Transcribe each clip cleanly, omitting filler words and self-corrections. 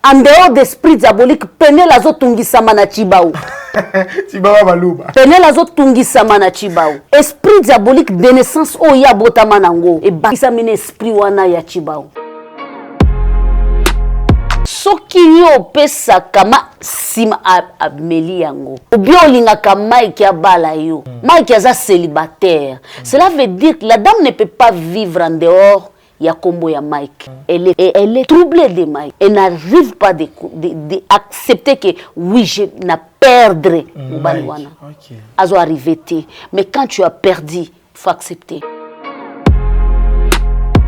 en dehors d'esprit diabolique pene lazo tungisama na chibao Chibawa baluba pene lazo tungisama na chibao esprit diabolique de naissance o ya botama nango e bakisa mine esprit wana ya chibao soki yo pesa kama sima abmeli yango obio lingaka Mike abala yo Mike aza célibataire cela veut dire que la dame ne peut pas vivre en dehors ya kombo ya Mike elle est troublée de Mike elle n'arrive pas de accepter que oui je na perdre mobali wana azo arriver mais quand tu as perdu il faut accepter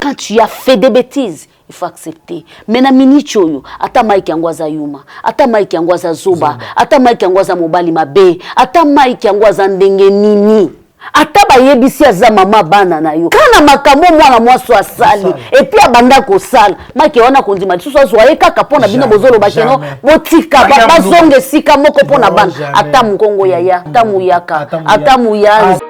quand tu as fait des bêtises il faut accepter. Mena minichoyo, ata Mike angwaza yuma, ata Mike angwaza zoba, ata Mike angwaza mobali mabe, ata Mike angwaza ndenge nini. Ata bayebisi aza mama bana na yo. Kana makamo mwana mwaso asali, epi abanda ko sala. Mike wana kondima lisusu azo kaka pona bino bozolo bakeno, botika bazonge sika moko pona bana. Ata mukongo yaya, ata muyaka, ata muyanzi.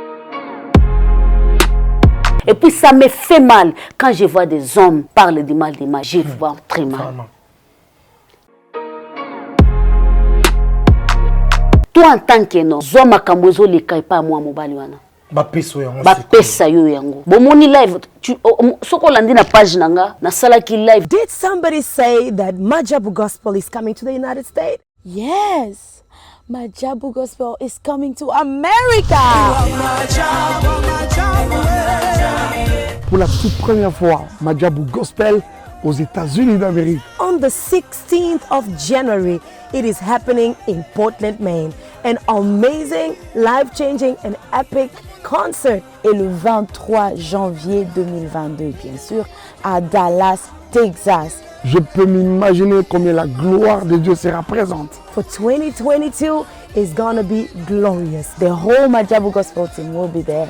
Et puis ça me fait mal quand je vois des hommes parler du mal des mains. Je vois très mal. Toi en tant que non, zoma kambozo le kai pas moi mobali wana. Ba pesa yo yango. Bomoni live tu soko landi na page nanga na sala ki live. Did somebody say that Majabu Gospel is coming to the United States? Yes. Majabu Gospel is coming to America. Pour la toute première fois, Majabu Gospel aux États-Unis d'Amérique. On the 16th of January, it is happening in Portland, Maine. An amazing, life-changing and epic concert. Et le 23 janvier 2022, bien sûr, à Dallas, Texas. Je peux m'imaginer combien la gloire de Dieu sera présente. For 2022, it's gonna be glorious. The whole Majabu Gospel team will be there.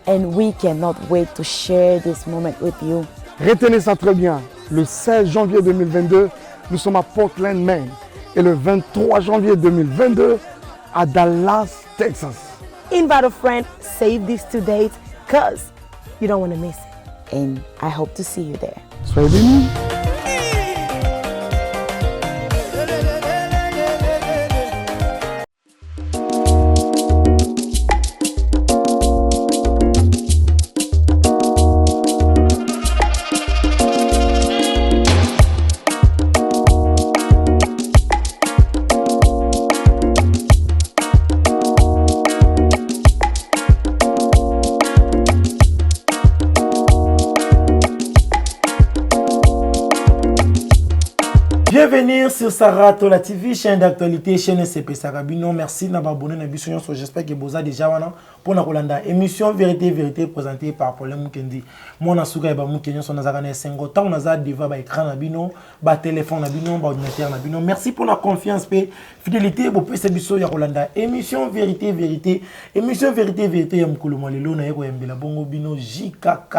And we cannot wait to share this moment with you. Retenez ça très bien. Le 16 janvier 2022, nous sommes à Portland, Maine. Et le 23 janvier 2022, à Dallas, Texas. Invite a friend, save these 2 dates, because you don't want to miss it. And I hope to see you there. Soyez bénis. Bienvenue sur Sarah Tola TV, chaîne d'actualité, chaîne CP Sarabino. Merci d'avoir abonné à l'émission. J'espère que vous avez déjà pour la Rolanda. Émission Vérité présentée par Paul Mukendi. Mon asuka ba Mukenyo son nazarane 5 ans, on a devant ba écran nabino, ba téléphone nabino, ba ordinateur nabino. Merci pour la confiance et fidélité. Vous pouvez savoir ya Rolanda. Émission Vérité, émission Vérité ya mkulumo lelo na yeko yambela bongo bino JKK.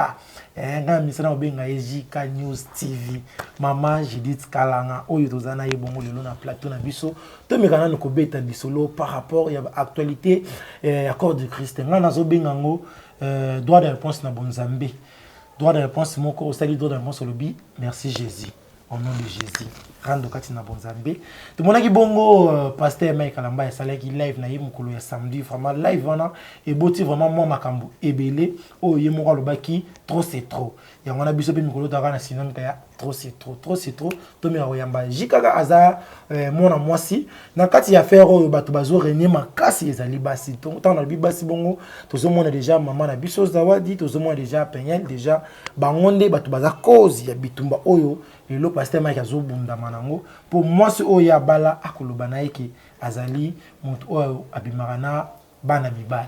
Nga misana obenga JK News TV. Mama Judith Kalanga oyo tozana yebongo lelo na plateau na biso. To mekana no kobeta bisolo par rapport à l'actualité accord de Christ. Nga nazo benga ngo droit de réponse na bonzambe. Droit de réponse moko osali droit de réponse lobi. Merci Jésus. Au nom de Jésus. Rando kati na bonzambe. Tout monaki bongo pasteur Mike Kalamba ya salaki live na yemukulu ya samedi vraiment live wana et boti vraiment moi makambo ebele o yemoko lobaki trop c'est trop. Ya ngona biso pe mikolo dara na sinam kaya trop c'est trop to me oyamba jikaka aza mona mwasi na kati ya faire o bato bazo renier makasi ezali basi tant na bibasi bongo tozo mona déjà maman na biso zawadi tozo mona déjà penyel déjà bangonde bato baza cause ya bitumba oyo le pasteur Mike azobunda manango pour moi ce oya bala akoloba na yeke azali moto oyo abimarana bana mibali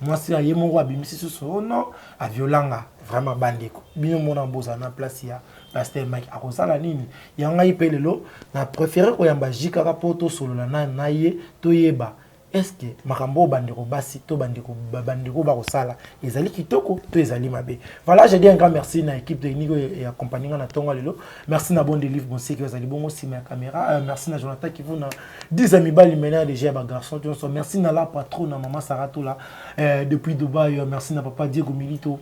moi c'est ayemo abimisi so non a violanga vraiment bandeko bino mona boza na place ya pasteur Mike akosala nini yanga ipelelo na préféré oyamba jikaka poto solo na ye toyeba est-ce que makambo bandeko basi to bandeko ba kosala ezali kitoko to ezali mabe. Voilà, je dis un grand merci na équipe technique et accompagnement na tonga lelo. Merci na bon délivre bon sécurité ezali bongo si ma caméra. Merci na Jonathan qui vous na 10 amis bali mena déjà ba garçon. Merci na la patron na maman Sarah Tola depuis Dubaï. Merci na papa Diego Milito.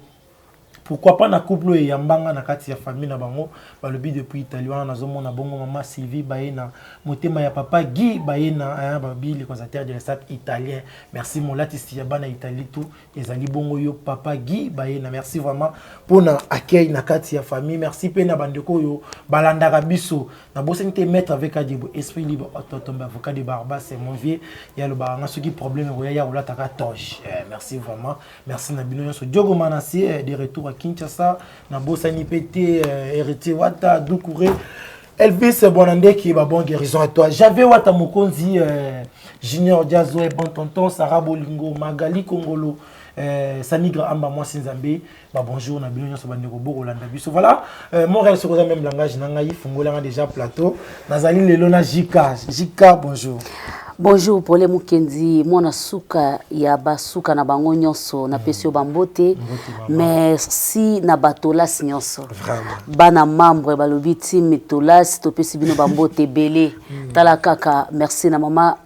pourquoi pas na couple et yambanga na kati ya famille na bango balobi depuis Italie wana nazomona bongo mama Sylvie bayena motema ya papa Guy bayena babi les conservateurs de l'État italien merci molati ya bana Italie tout ezali bongo yo papa Guy bayena merci vraiment pour na accueil na kati ya famille merci pe na bandeko yo balandaka biso na boseni te mettre avec Adibo esprit libre autotombe avocat de Barba c'est mon vieux ya le baranga ce qui problème ya ola taka toche merci vraiment merci na bino so Diogo Manassi de retour Kinshasa na bosani pété héritier wata Doucouré Elvis Bonande qui ba bonne guérison à toi j'avais wata Mokonzi Junior Diazo et bon tonton Sarah Bolingo Magali Kongolo Sanigra Amba moi Sinzambe ba bonjour na bino so bandeko bokolanda biso voilà Montréal se cause même langage na ngai fungola déjà plateau nazali lelo na Jika bonjour. Bonjour pour les Mukendi, mwana suka ya basuka na bango nyonso na pesio bambote merci na batolas nyonso bana membre balobi team tolas to pesi bino bambote belé tala kaka merci na mama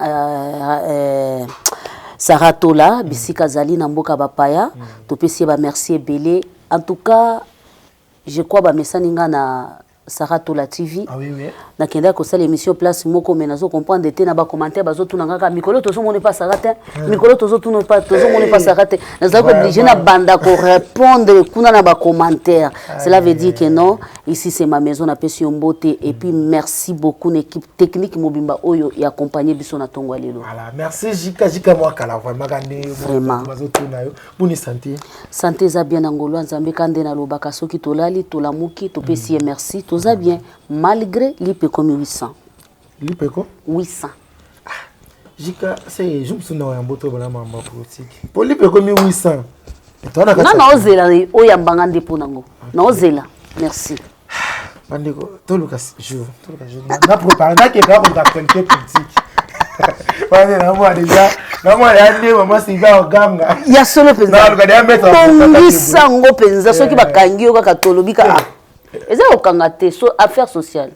Sarah Tola bisika zali na mboka bapaya to pesi ba merci belé en tout cas je crois ba mesaninga na Sarah Tola TV. Ah oui oui. Na kenda ko sala émission place moko menazo comprendre te na ba commentaire bazo tuna ngaka mikolo tozo moni pas Sarah te mikolo tozo tuna pas tozo moni pas Sarah te na za ko obligé na banda ko répondre kuna na ba commentaire cela veut dire que non ici c'est ma maison na Pesio Mbote et puis merci beaucoup l'équipe technique mobimba oyo et accompagner biso na tongo lelo. Voilà merci Jika moi kala vraiment vraiment bazo tuna yo boni santé za bien ngolo nzambe kande na lobaka soki tolali tolamuki to pesi merci ça bien malgré l'IPECO 800. L'IPECO 800. Jika c'est je me souviens en boto bala mamba politique. Pour l'IPECO 800. Non ozela oyambanga ndepo nango. Na ozela. Merci. Bandeko to Lucas jour. Na préparer na ke pas pour actualité politique. Bande na moi déjà. Na moi ya ndé maman Siva Oganga. Ya solo penza. Na regarder à mettre en sango penza soki bakangi yo kaka tolobika. Eza okangate so affaire sociale.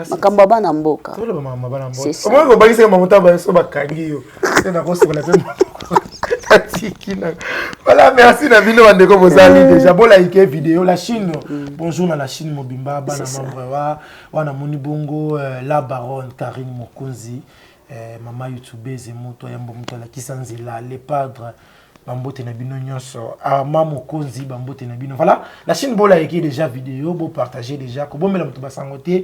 Makamba bana mboka. Tolo mama bana mboka. Omo ko bagise mamuta ba so bakangi yo. Tena ko se bala pe. Tatikina. Voilà, merci na bino bandeko bozali déjà bon like vidéo la Chine. Bonjour na la Chine mobimba bana membre wana moni bongo la baronne Karine Mokonzi mama youtubeuse moto ya mbomuto la kisanzila les padres bambote na bino nyonso mama Mokonzi bambote na bino voilà la Chine bola eki déjà vidéo bo partager déjà ko bomela mutu basangote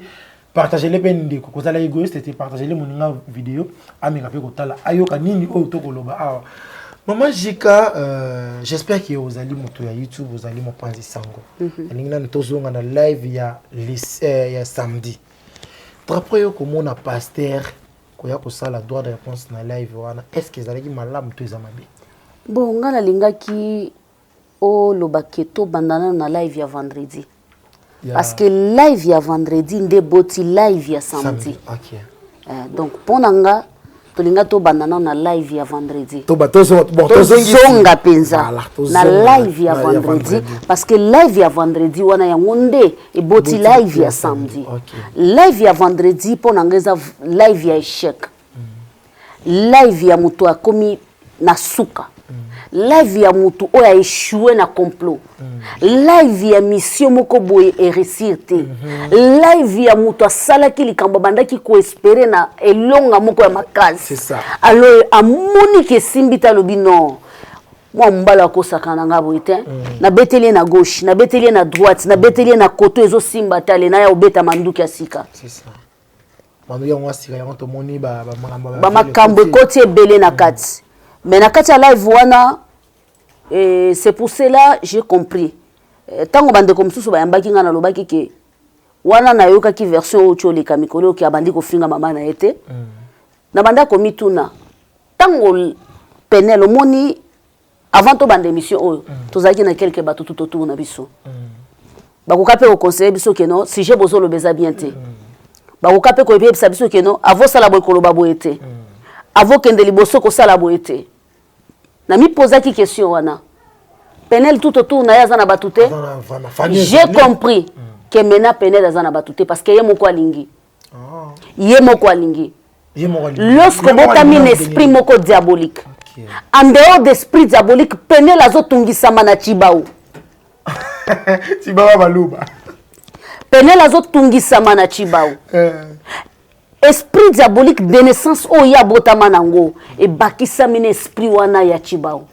partager les pende ko kozala égoïste et partager les moninga vidéo amenga pe kotala ayoka nini oyo to koloba awa maman Jika j'espère que vous allez moto ya YouTube vous allez mo panzi sango ningina ntozonga na live ya samedi après yo komona pasteur ko ya ko sala droit de réponse na live wana est-ce que zalaki malamu to ezamabe. Bon, on a lingaki au lobaketo bandana na live ya vendredi. Parce que live ya vendredi nde boti live ya samedi. OK. Donc pour nanga to linga to bandana na live ya vendredi. To batozo zonga penza na live ya vendredi parce que live ya vendredi wana ya ngonde e boti live ya samedi. Live ya vendredi pour nanga za live ya échec. Live ya mutu akomi na suka. Live ya mutu oya échoué na complot. Live ya mission moko boye et réussite. Live ya mutu asala ki likambo bandaki ko espérer na elonga moko ya makazi. C'est ça. Alors amoni ke simbita lobi non. Moi mbala ko sakana ngabo ite. Na betelier na gauche, na betelier na droite, na betelier na côté ezo simba tale na ya obeta manduki asika. C'est ça. Manduki ngwa sika ya to moni ba makambo côté belé na kati. Mais na kati ya live wana c'est pour cela j'ai compris tango bande comme susu bayambaki nga na lobaki ke wana na yoka ki version ocho le kamikolo ki abandi ko finga mama na ete na banda ko mituna tango penel moni avant to bande émission oyo tozaki na quelques bateau tout autour na biso bakoka pe ko conseiller biso ke non si j'ai besoin le beza bien te bakoka pe ko yebisa biso ke non avo sala boy koloba boyete avo kende liboso ko sala boyete na mi posa ki question wana penel tout autour na yazana batute j'ai compris que mena penel yazana batute parce que yemo kwa lingi yemo kwa lingi lorsque botami un esprit moko diabolique en dehors d'esprit diabolique penel azotungisa mana chibao Chibao baluba. Penel azotungisa na Chibao. Esprit diabolique de naissance oya botama nango et bakisa mine esprit wana ya Chibao.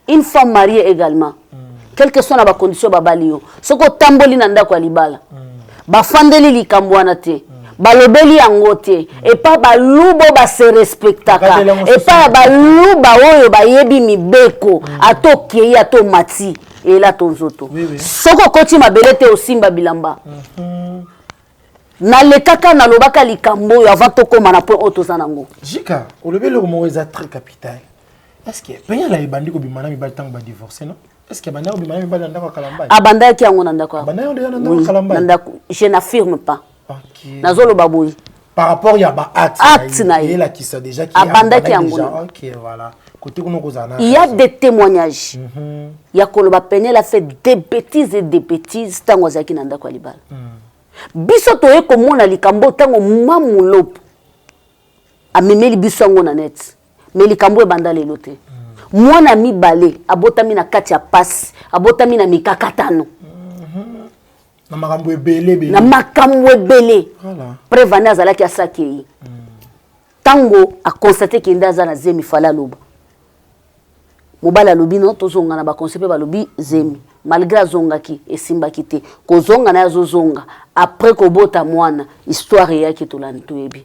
Une femme mariée également. Quelle que soit la condition babalio. Soko tamboli na ndako libala. Bafandeli likambwana te. Balobeli angote et pas balubo ba se respectaka et pas baluba oyo bayebi mibeko atoke ato mati et la tonzoto. Soko koti mabelete osimba bilamba. Na lekaka na lobaka likambo yo avant tokoma na point otozanango. Jika, olobeli ko eza très capital. Est-ce que penya la ibandi ko bimana mi baltang ba divorcer non? Est-ce que banda ko bimana mi balanda ko kalamba? Abanda ki yango nanda ko. Banda yo nanda ko kalamba. Je n'affirme pas. OK. Nazolo baboui. Par rapport ya ba acte na il là qui ça déjà qui abanda ki yango. OK, voilà. Côté kuno ko zana. Il y a des témoignages. Ya koloba Penel a fait des bêtises tango zaki nanda ko libala. Biso toye komona likambo tango mamulopo. Amemeli biso ngo na net. Mais likambo e banda lelo te. Mwana mibale abotami na kati ya pasi, abotami na mikakatano. Na makambo ebele. Na makambo ebele. Voilà. Prévana azalaki asakei. Tango a constaté que ndaza na zemi fala loba. Mobala lobi no tozonga na ba conseiller ba lobi zemi. Malgré azongaki esimbaki te. Kozonga na azozonga. Après kobota mwana, histoire yaki tolani toyebi.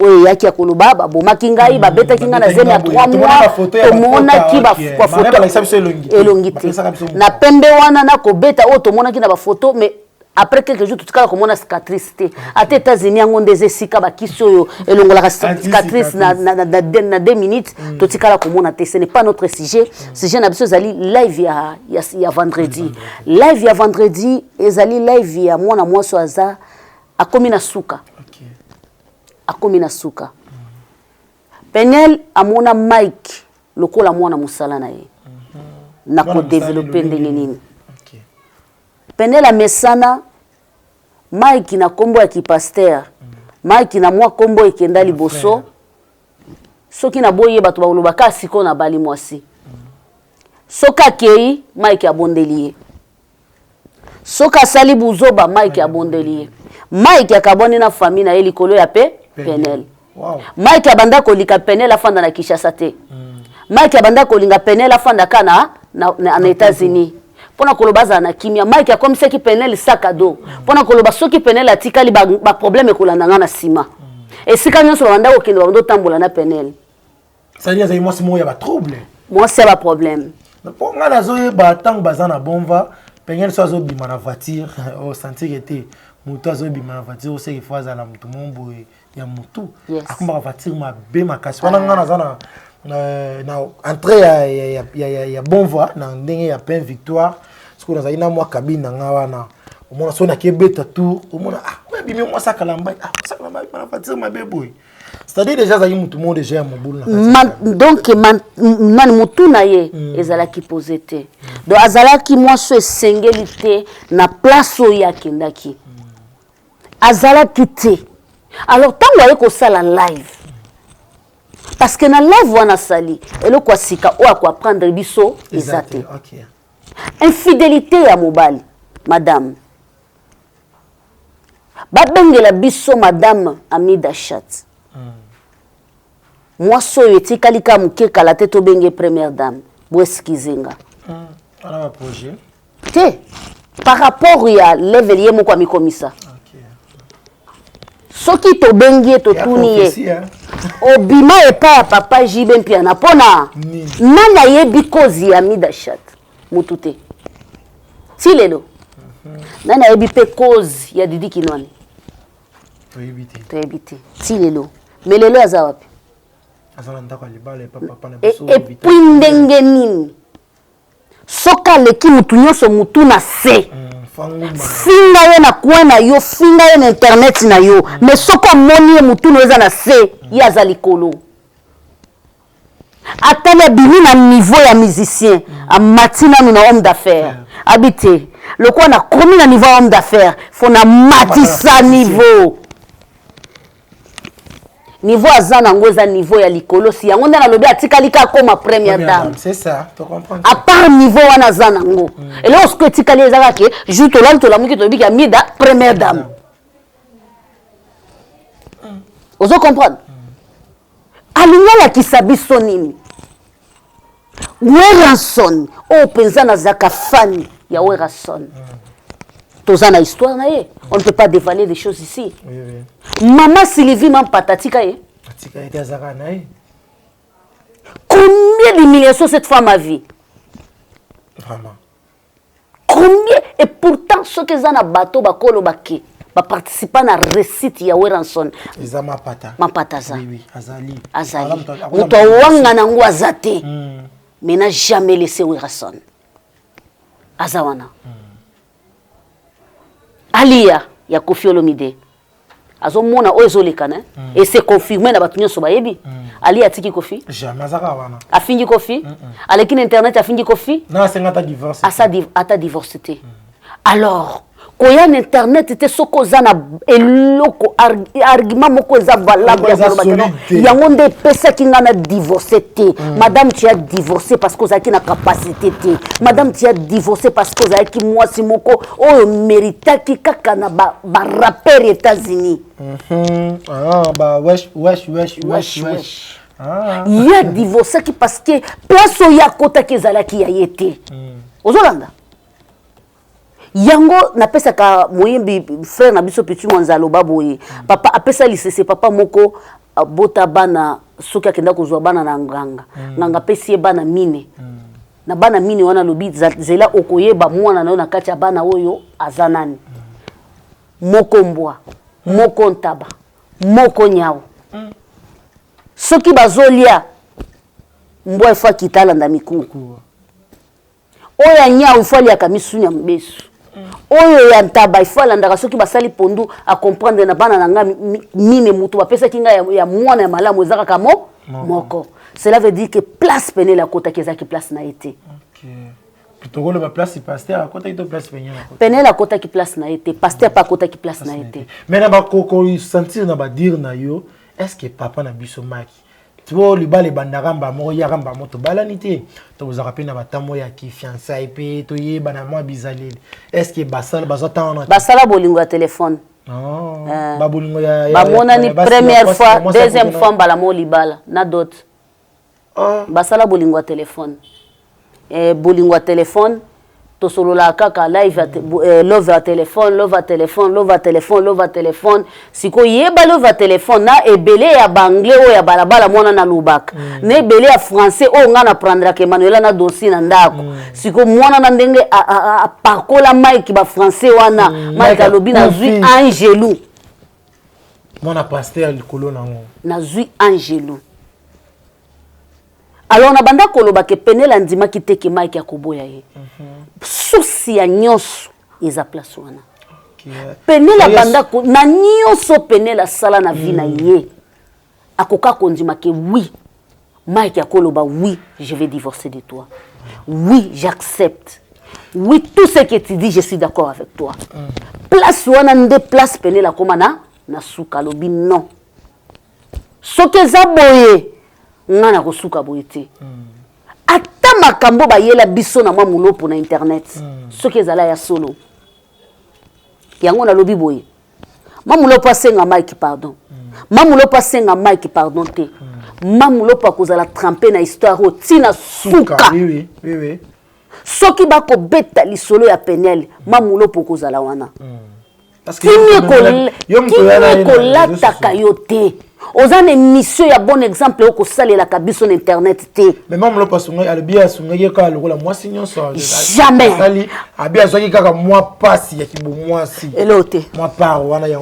Oye yaki ya koloba babomaki ngai babeta kinga na zemi ya 3 mois. Tomonaki ba photo elongi te. Na pembe wana na kobeta o tomonaki na ba photo mais après quelques jours tutikala komona cicatrice te. Ate États-Unis yango ndeze sika ba kisoyo elongola cicatrice na 2 minutes tutikala komona te. Ce n'est pas notre sujet. Sujet na biso zali live ya vendredi. Live ya vendredi ezali live ya mwana mwaso aza akomi na suka. OK. Akomi na suka. Penel amona Mike lokola mwana musala na ye. Na ko développer ndenge nini. Penel a mesana Mike na kombo ya kipaster. Mike na mwa kombo ekenda liboso. Soki na boye bato balobaka siko na bali mwasi. Soka kei Mike abondeliye. Soka sali buzoba Mike abondeliye. Mike akaboni na famille na elikolo ya Penel. Wow. Mike abanda kolika Penel afanda na Kinshasa te. Mike abanda kolinga Penel afanda kana na États-Unis. Pona kolobaza na kimia Mike akomisa ki Penel sac à dos. Pona koloba soki Penel atikali ba problème kolanda na sima. Et sika nyonso banda okendo bando tambola na Penel. Ça dit moi c'est moi ya ba trouble. Moi c'est pas problème. Pour nga nazo ba tang bazana bomba, Penel so azo bima na voiture, au sentir était mutu azo bima na voiture, c'est qu'il faut azala mutu mombo ya mutu. Akumba voiture ma be makasi. Pona nga nazana na entrée ya bon voie na ndenge ya Pain Victoire siko na zaina mwa cabine nga wana omona so na kebeta tour omona ouais bimi moi ça kalamba na fatir ma beboy c'est-à-dire déjà za yimu tout monde déjà mon boule na donc man mutu na ye ezala ki posete donc azala ki moi so singélité na place o ya kendaki azala kité alors tango aye ko sala live. Parce que dans la live wana sali elo kwa sika o akwa prendre biso ezate. OK. Infidélité ya mobali madame. Ba bengela biso madame Amida Chat. Moi so yeti kalika muke kala te to benge première dame. Bo eskizenga. Ala ba projet. Te par rapport ya level ye mo kwa mikomisa. OK. Soki to bengi to tuniye. Obima epa ya papa jibe mpia na pona nana yebi kozi ya Amida Chat mutute tilelo nana yebi pe kozi ya Didi Kinwani to ebite tilelo melelo aza wapi azala ndako libala papa na biso e ndenge nini soka leki mutu nyonso mutu na se finga ye na coin na yo finga ye na internet na yo mais soko moni ye mutu no eza na se ye aza likolo atele bimi na niveau ya musicien amatina na homme d'affaires habité le quoi na komi na niveau homme d'affaires faut na matisa niveau niveau azana ngoza niveau ya likolo si yango ndana lobi atikalika koma première dame. C'est ça, tu comprends? À part niveau wana azana ngo. Et lorsque tikali ezaka ke juste là to la muki to bika mida première dame. Ozo comprendre? Alingala kisabiso nini? Weranson o penza na zaka fan ya Weranson. Tozana histoire na ye. On ne peut pas dévaler des choses ici. Oui, oui. Maman Sylvie man patatika ye. Patika était azaka na ye. Combien d'humiliations cette femme a vu? Vraiment. Combien? Et pourtant ceux qui ont un bateau bakolo baki ba participant na récite ya Weranson. Izama pata. Mapataza. Oui, oui, azali. Azali. Muto wanga na ngwa zate. Mais n'a jamais laissé Weranson. Azawana. Alia ya Koffi Olomide. Azomona ozolekana et c'est confirmé na batunyo so bayebi. Ali atiki Koffi? Jamais azaka wana. Afingi Koffi? Aleki na internet afingi Koffi? Na sengata divorce. Ata divorce te. Alors, koya na internet était soko zana eloko argument moko za valable ya kolobakeno. Yango nde pesa kinga na divorce te. Madame tu as divorcé parce que ozaki na capacité te. Madame tu as divorcé parce que ozaki mwasi moko o méritaki kaka na ba rappeur États-Unis. Ah bah wesh. Ah. Il y a divorcé qui parce que place oya kota kezalaki ya yete. Ozolanda. Yango na pesa ka moyembi frère na biso petit mwanzalo baboye. Papa apesa lisese papa moko bota bana soki akenda kozwa bana na nganga. Nganga pesi bana mine. Na bana mine wana lobi zela okoyeba mwana na kati ya bana oyo azanani. Moko mbwa, moko ntaba, moko nyao. Soki bazolia mbwa ifa kitala nda mikuku. Oya nyao ifa lia kamisunya mbesu. Oyo ya ntaba ifala ndaka soki basali pondu a comprendre na bana nanga mine mutu bapesa kinga ya mwana ya malamu ezaka kamo moko. Cela veut dire que place pene la kota kezaki place na été. OK. Plutôt le place pasteur à kota ito place pene la kota. Pene la kota ki place na été, pasteur pas kota ki place na été. Mais na ba koko sentir na ba dire na yo, est-ce que papa na biso maki tu vois le bal bandaramba mo ya ramba moto balanité to vous rappelez na batamo ya ki fiançailles pe to ye bana mo bizaleli est-ce que basala bazotana basala bolingo ya téléphone ba bolingo ya ba mona ni première fois deuxième fois bala mo libala na d'autres basala bolingo ya téléphone bolingo ya téléphone to solo la kaka live love à téléphone siko yeba love à téléphone na ebele ya banglais o ya balabala mwana na lubaka na ebele ya français o nga na prendre ke Manuela na dossier na ndako siko mwana na ndenge a pakola Mike ba français wana Mike alobi na zui Angelou mwana pasteur likolo na zui Angelou. Alors na banda koloba ke penela ndima kiteke Mike ya koboya ye. Souci ya nyonso eza place wana. Penela banda ko na nyonso penela sala na vie na ye. Akoka kondima ke oui. Mike ya koloba oui, je vais divorcer de toi. Oui, j'accepte. Oui, tout ce que tu dis, je suis d'accord avec toi. Place wana nde place penela komana na suka lobi non. Soke za boye ngana kosuka boyete ata makambo bayela biso na mwa mulopo na internet soki ezala ya solo yango na lobi boye mamulopo asenga Mike pardon mamulopo asenga Mike pardon te mamulopo akozala trempé na histoire o tina suka oui soki bako beta lisolo ya penel mamulopo kozala wana parce que yo kolataka yo te ozana émission ya bon exemple oko salela kabiso na internet te mais même le pasonga ale bien songa ye ka lokola moi signon so jamais ali abia soki kaka moi passe ya kibo moi si elote moi par wana ya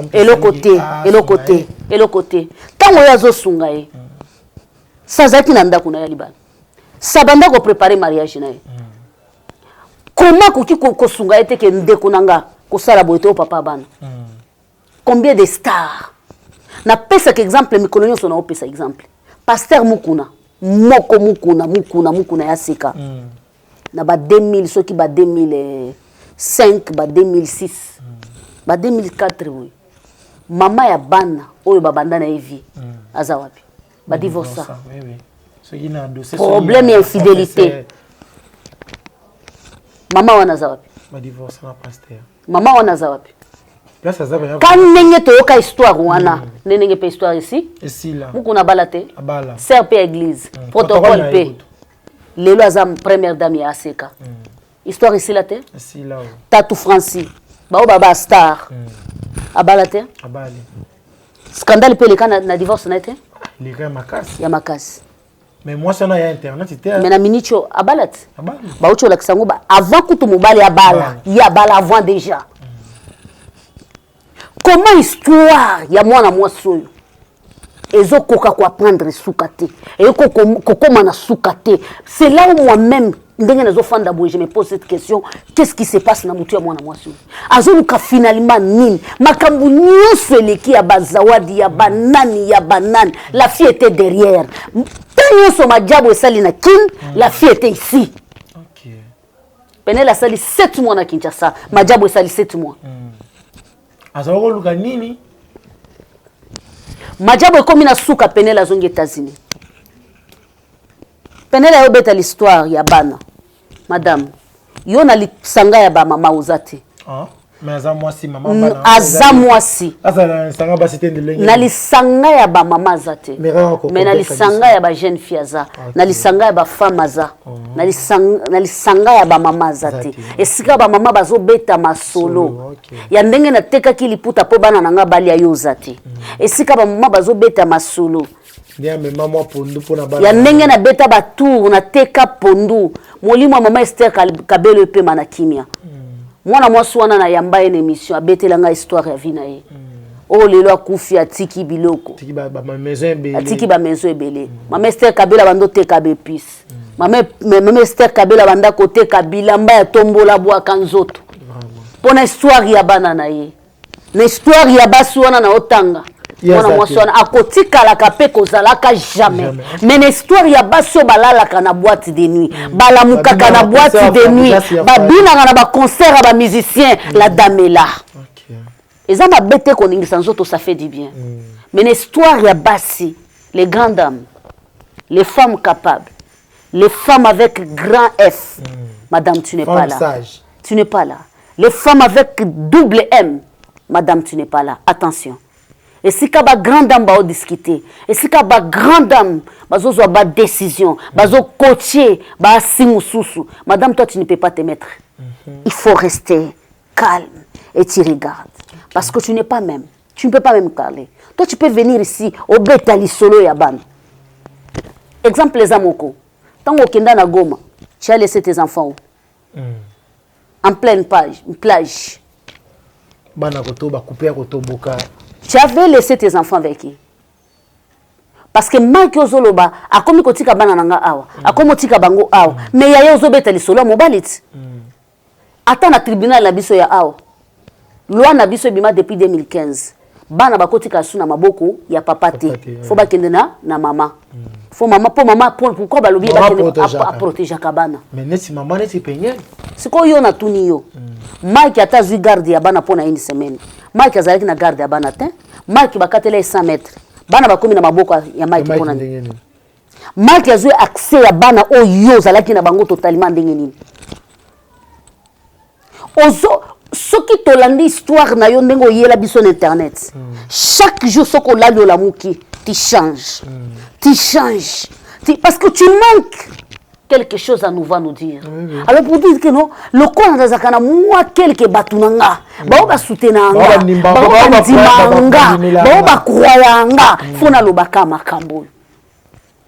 elokote tango ya zo sunga ye sazaki na ndako na ya libala sabanda ko préparer mariage na ye comment koki ko sunga ye te ke ndeko nanga ko sala boyete o papa bana combien de stars na pesa ke exemple mikolo nyonso na opesa exemple pasteur mukuna mukuna ya seka na ba 2000 soki ba 2005 ba 2006 ba 2004 oui Mama ya bana oyo babanda na evi aza wapi ba divorce problème ya infidélité mama wana aza wapi ba divorce na pasteur mama wana aza wapi place aza ba kan ndenge toyoka histoire wana ndenge pe histoire ici là mukuna bala te abala sert pe église protocole pe lelo aza première dame ya aseka histoire ici là te Tatou Francis bao baba star abala te abali scandale pe leka na divorce na te leka makasi ya makasi mais moi ça na ya internet te mais na minicho abala te abali ba ucho la kisango ba avant kutu mobali abala ya abala avant déjà comment histoire ya mwana mwasi oyo ezokoka ko apprendre suka te ekokoma na suka te c'est là où moi-même ndenge nazofanda boye je me pose cette question qu'est-ce qui se passe na mutu ya mwana mwasi azoluka finalement nini makambu nyonso eleki ya bazawadi ya banani la fille était derrière nyonso majabu esali na kin la fille était ici OK Penel a sali 7 mois na Kinshasa majabu esali 7 mois azoluka nini majabu ekomi na suka Penel azongi États-Unis Penel a obeta l'histoire ya bana madame yo na lisanga ya ba mama uzate mais azamwasi mama bana azamwasi azala sanga ba c'était ndenge na lisanga ya ba mama zate mais na lisanga ya ba jeune fille za na lisanga ya ba femme za na lisanga ya ba mama zate esika ba mama bazo beta masolo ya ndenge na teka ki liputa po bana nanga bali ya yo zate esika ba mama bazo beta masolo ya ndenge na beta ba tour na teka pondu molimo mama Esther Kabelo pe mana kimia mwana mwasi wana na yamba une émission abetelanga histoire ya vie na ye o lelo akufi atiki biloko atiki ba maison ebele mama Esther Kabela bando teka be pis mama Esther Kabela banda kote bilamba ya tombola bwaka nzoto pona histoire ya bana na ye na histoire ya basi wana na otanga mwana mwasi wana akotikalaka pe kozalaka jamais mais na histoire ya basi oyo balalaka na boîte de nuit balamukaka na boîte de nuit babinaka na baconcert ya bamusicien la dame là eza mabe te koningisa nzoto ça fait du bien mais na histoire ya basi les grandes dames les femmes capables les femmes avec grand F madame tu n'es pas là tu n'es pas là les femmes avec double M madame tu n'es pas là attention. Et si ka ba grande dame ba discuter, et si ka ba grande dame bazo zo ba décision, bazo coacher, ba simususu, madame toi tu ne peux pas te mettre. Il faut rester calme et tu regardes parce que tu n'es pas même, tu ne peux pas même parler. Toi tu peux venir ici au betali solo ya ban. Exemple les amoko. Tango kenda na Goma, tu as laissé tes enfants où? En pleine plage. Bana koto ba couper koto boka. Tu avais laissé tes enfants avec qui? Parce que Mike Ozoloba a commis kotika bana nanga awa, a commis kotika bango awa, mais ya yozo beta lisolo mobalit. Attends na tribunal la biso ya awa. Loi na biso bima depuis 2015. Bana bakotika suna maboko ya papa te. Faut ba kende na mama. Faut maman pourquoi ba lobi ba kende a protéger kabana. Mais neti maman neti penye. Siko yo na tuni yo. Mike atazu garde ya bana pona une semaine. Mike azalaki na garde ya bana te. Mike bakatela 100 mètres. Bana bakomi na maboko ya Mike pona. Mike azu accès ya bana oyo zalaki na bango totalement ndenge nini. Ozo soki tolandi histoire na yo ndenge oyela biso na internet. Chaque jour soko lalo la muki, tu changes. Tu changes. Parce que tu manques quelque chose à nous va nous dire. Alors pour dire que non, le corps dans zakana moi quelque batunanga, ba ba soutenanga, ba ndimanga, ba croyanga, fona lo bakama kambo.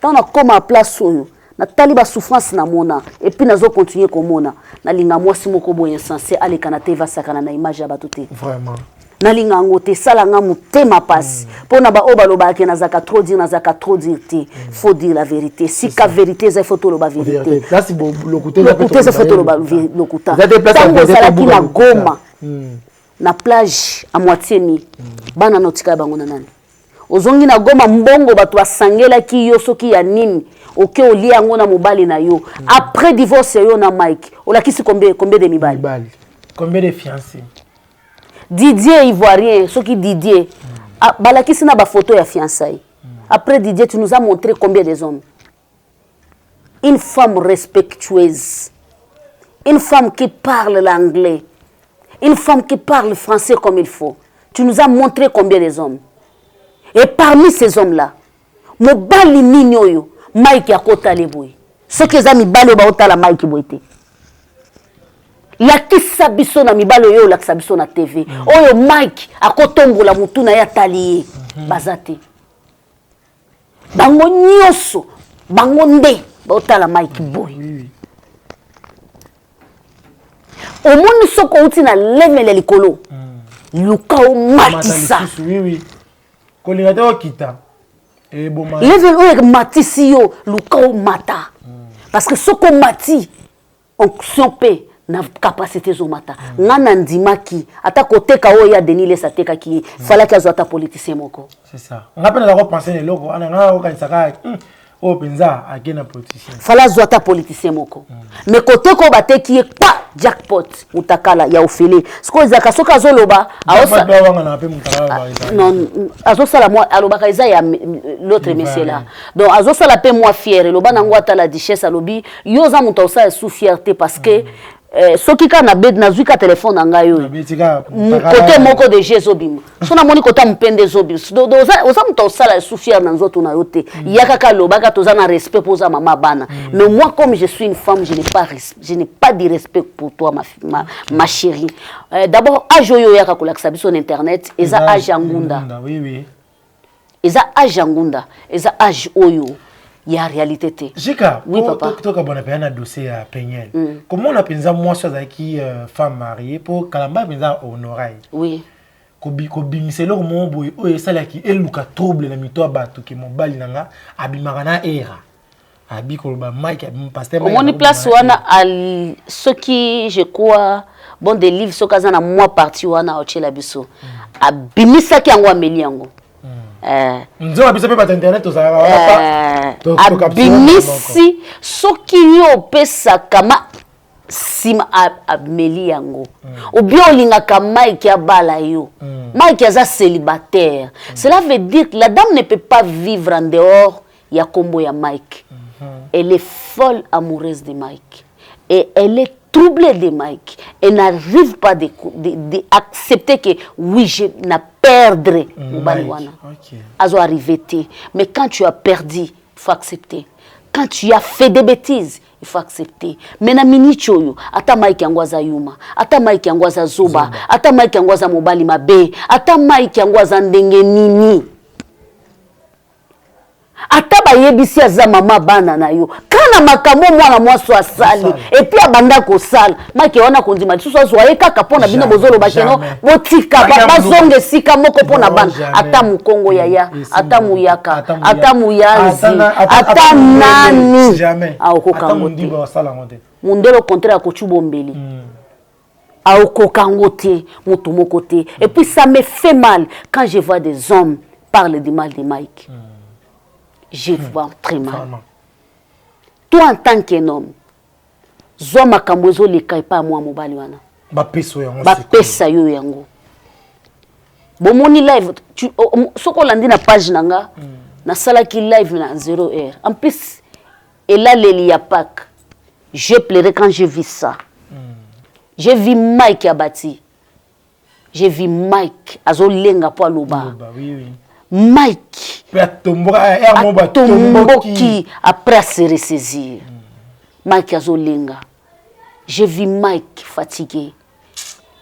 Tant na comme à place oyo, na taliba souffrance na mona et puis nazo continuer comme mona, na linga mwasi moko boye insensé ale kana te va sakana na image ya batuté. Vraiment. Na linga ngote salanga mutema passe pona ba oba loba ke nazaka trop dire te faut dire la vérité si ka vérité za faut to loba vérité là si le côté za faut to loba lokuta tango salaki na Goma na plage à moitié ni bana notika bango na nani ozongi na Goma mbongo bato asangela ki yo soki ya nini oke olia ngo na mobali na yo après divorce yo na Mike olakisi combien de mibali combien de fiancés Didier Ivoirien, ce qui Didier, balakisi na ba photo ya fiançailles. Après Didier, tu nous as montré combien des hommes. Une femme respectueuse, une femme qui parle l'anglais, une femme qui parle le français comme il faut. Tu nous as montré combien des hommes. Et parmi ces hommes-là, mobali minyoyo, Mike akota leboy. Ce que za mibalo ba otala Mike boite. Lakisa biso na mibalo yo lakisa biso na TV. Oyo Mike akotongola mutu na ya taliye bazate. Bango nyoso, bango nde ba otala Mike boy. Omoni soko uti na lemele likolo. Luka o matisa. Oui. Kolinga te okita. Et bon level o matisi yo luka o mata. Parce que soko mati onction pe na capacité zo mata. Ngana ndimaki ata koteka o ya Denis sa teka ki fala ki azota politicien moko. C'est ça. On appelle la repenser les locaux. On a organisé oh penza akena politicien. Fala azota politicien moko. Mais côté ko bateki e pa jackpot mutakala ya ofele. Siko zaka soka zoloba aosa non azosala moi alobaka eza ya l'autre monsieur là. Donc azosala pe moi fier loba nango ata la duchesse alobi yoza muta osa sous fierté parce que soki ka na bed na zuika téléphone nanga yo côté moko de Jézobim sona moni côté mpende zobim oza muta osala sous fier na nzoto na yote yaka ka lobaka toza na respect pour za mama bana mais moi comme je suis une femme je n'ai pas de respect pour toi ma chérie. D'abord âge yo yaka kolakisa biso na internet eza âge ngunda. Oui. Eza âge ngunda eza âge oyo ya réalité te. Jika, oui papa. Toi quand on a un dossier à Pegnel. Comment on a pensé moi sur qui femme mariée pour kalamba penza honoraille. Oui. Ko bingise lo mo boy o esala ki eluka trouble na mito bato ki mobali nanga abimaka na era. Abi ko ba Mike pasteur. On y place wana al ce qui je crois bon des livres so kaza na moi parti wana o chela biso. Abimisa ki yango ameli yango. Nzo abisa pe ba internet ozala pa abimisi soki yo pesa kama sima ameli yango ou bien olingaka Mike ya bala yo Mike aza célibataire. Cela veut dire que la dame ne peut pas vivre en dehors ya kombo ya Mike. Elle est folle amoureuse de Mike et elle est troublée de Mike. Elle n'arrive pas d'accepter que oui, je n'ai perdre Mubaliwana. Azo arrivé. Mais quand tu as perdu, il faut accepter. Quand tu as fait des bêtises, il faut accepter. Mais na minichoyo, ata Mike angwaza yuma, ata Mike angwaza zoba, ata Mike angwaza mobali mabe, ata Mike angwaza ndenge nini. Ata bayebisi aza mama bana na yo kana makambo mwana mwaso asali et puis abanda ko sala Mike wana kondima susu azoye kaka pona bino bozolo bakeno botika bazonge sika moko pona bana ata mukongo yaya ata muyaka ata muyanzi ata nani aokoka ngote mundelo contraire ko chubombeli aokoka ngote mutu moko te. Et puis ça me fait mal quand je vois des hommes parler du mal de Mike. Je vois très mal. Toi en tant qu'un homme, zo makambozo le kai pa moi mobali wana. Ba peso yango. Ba pesa yo yango. Bomoni live tu soko landi na page nanga na sala ki live na 0h. En plus et là Leli ya Pâques. J'ai pleuré quand j'ai vu ça. J'ai vu Mike abati. J'ai vu Mike azolenga po loba. Oui. Mike qui après se ressaisir. Mike azolenga. J'ai vu Mike fatigué.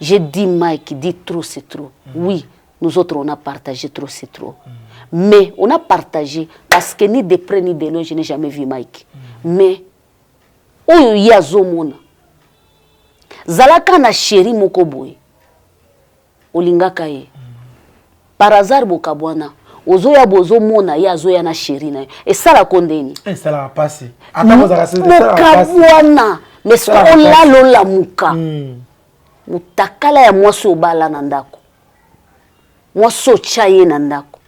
J'ai dit Mike, dis trop c'est trop. Oui, nous autres on a partagé trop c'est trop. Mais on a partagé parce que ni de près ni de loin je n'ai jamais vu Mike. Mais oyo yazo mona. Zalaka na chéri moko boy. Olingaka ye. Par hasard bokabwana. Ozoya bozo mona ya zoya na chéri na et ça la condeni ça la passé attends ça c'est bwana mais ce qu'on la lola muka mutakala ya mwaso bala na ndako mwaso chaye na ndako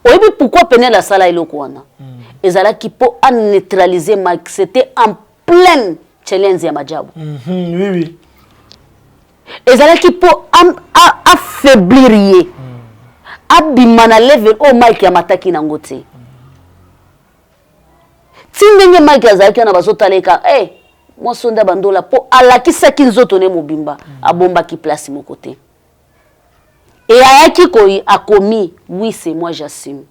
oyebi pourquoi pene la sala iloko wana ezala ki po a neutraliser Mike. C'était en pleine challenge ya majabu oui ezalaki po affaiblir ye abima na level o Mike amataki nango te tindenge Mike azalaki na bazotaleka mwasonda bandola po alakisaki nzoto ne mobimba abombaki place moko te et ayaki koyi akomi oui c'est moi j'assume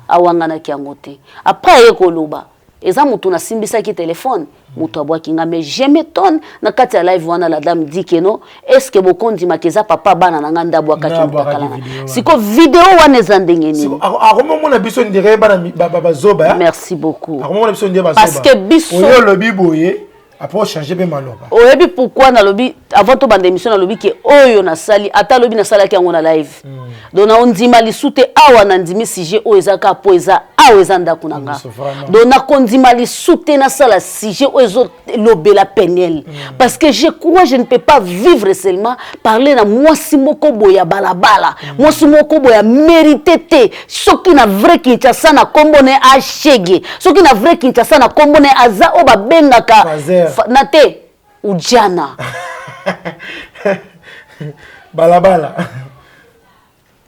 awanganaki yango te après ye koloba eza mutu na simbisaki téléphone mutu abwaki nga mais je m'étonne na kati ya live wana la dame dit que non est-ce que bokondi makeza papa bana na nganda abwakaki mutakala siko vidéo wana eza ndenge nini akomona biso ndire bana bazoba merci beaucoup akomona biso ndire bazoba parce que biso oyo lobi boye après changer be maloba oyebi pourquoi na lobi avant to bande émission na lobi ke oyo na sali ata lobi na sala ki yango na live dona ondima lisute awa na ndimi sujet o ezaka po eza awa eza ndako nanga dona kondima lisute na sala sujet o ezo lobela penel parce que je crois je ne peux pas vivre seulement parler na mwasi moko boya balabala mwasi moko boya mérité te soki na vrai Kinshasa na kombo ne achege soki na vrai Kinshasa na kombo ne aza o babengaka nate ujana balabala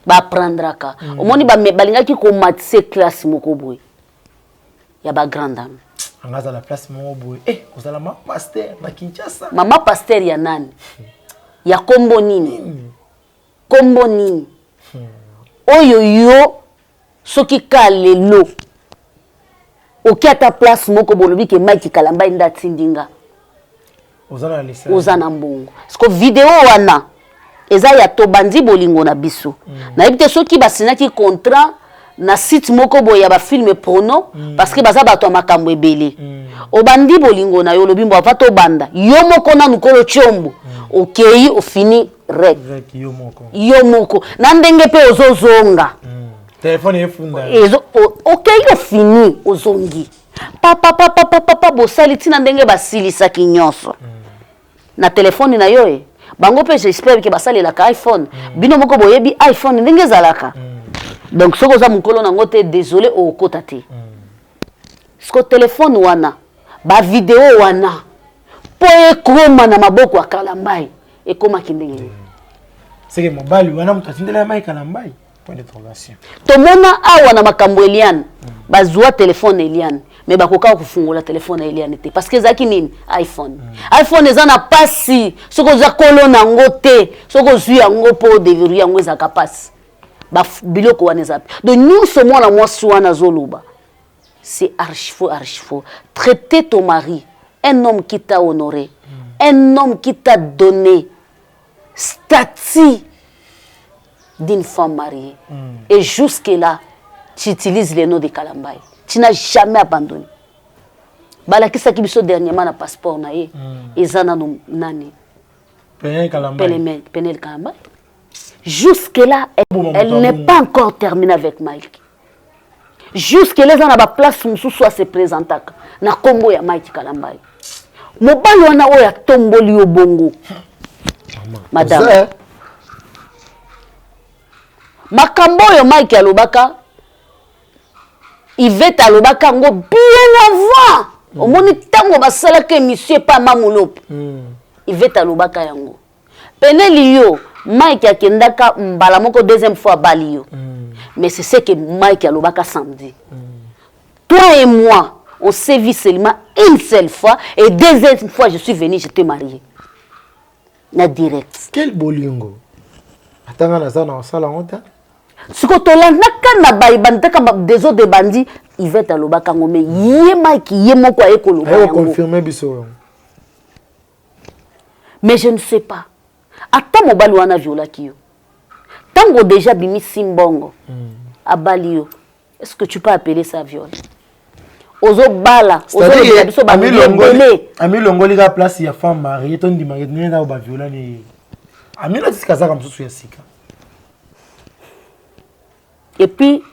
ba prendraka omoni ba balingaki ko matse classe moko boy ya ba grande dame angaza la place moko boy kozala ma pasteur na Kinshasa mama pasteur ya nani ya kombo nini kombo nini oyo yo soki ka lelo okiata place moko bolobi ke Mike Kalamba inda tindinga ozana mbongo siko video wana eza ya tobandi bolingo na biso na yebite soki basinaki contrat na site moko boya ya ba film porno parce que baza bato makambo ebele obandi bolingo na yo lobimbo apato banda yo moko na nukolo chombo okei ofini rek yo moko na ndenge pe ozozonga téléphone efunda okei ofini ozongi papa bosali tina ndenge basilisaki nyonso na telefone na yo bango pe j'espère que basali la iPhone bino moko boyebi iPhone ndenge zalaka donc soko za mukolo nango te désolé okota te sko téléphone wana ba vidéo wana po ekoma na maboko ya Kalambai ekoma kindenge c'est que mobali wana mutatindela Mike Kalambai point d'interrogation tomona awa na makambo Eliane bazwa téléphone Eliane mais bakoka kufungula téléphone Eliane te parce que zaki nini iPhone iPhone eza na pasi soko za kolo nango te soko zui yango po devirer yango eza kapasi ba biloko wana eza donc nous ce mwana mwasi wana zoluba c'est archi faux traiter ton mari un homme qui t'a honoré un homme qui t'a donné statut d'une femme mariée et jusque là tu utilises le nom de Kalambai. Tu n'as jamais abandonné. Balakisa ki biso dernièrement na passeport na ye. Ezana no nani. Penel Kalambai. Penel Kalambai. Jusque là, elle n'est pas encore terminée avec Mike. Jusque là, elle a ba place musu soit se présentaka na kombo ya Mike Kalambai. Mobali wana oya tomboli yo bongo. Madame. Makambo yo Mike alobaka Yvette alobaka ngo bien avant omoni tango basalaka émission pa mamolopo Yvette alobaka yango peneli yo Mike akendaka mbala moko deuxième fois bali yo mais c'est ce que Mike alobaka samedi toi et moi on s'est vu seulement une seule fois et deuxième fois je suis venu je t'ai marié na direct quel bolingo atanga na sana osala ngota siko tolandaka na baibandaka des autres bandi Yvette alobaka ngome ye Mike ye moko ayekoloba yango confirmer biso mais je ne sais pas ata mobali wana violaki yo tango déjà bimi simbongo abali yo est-ce que tu peux appeler ça viol ozo bala ozo ya biso ba ami longoli ka place ya femme mariée ton di mariée nenda ba violani ami na tsikaza comme ça ya sika. Et puis,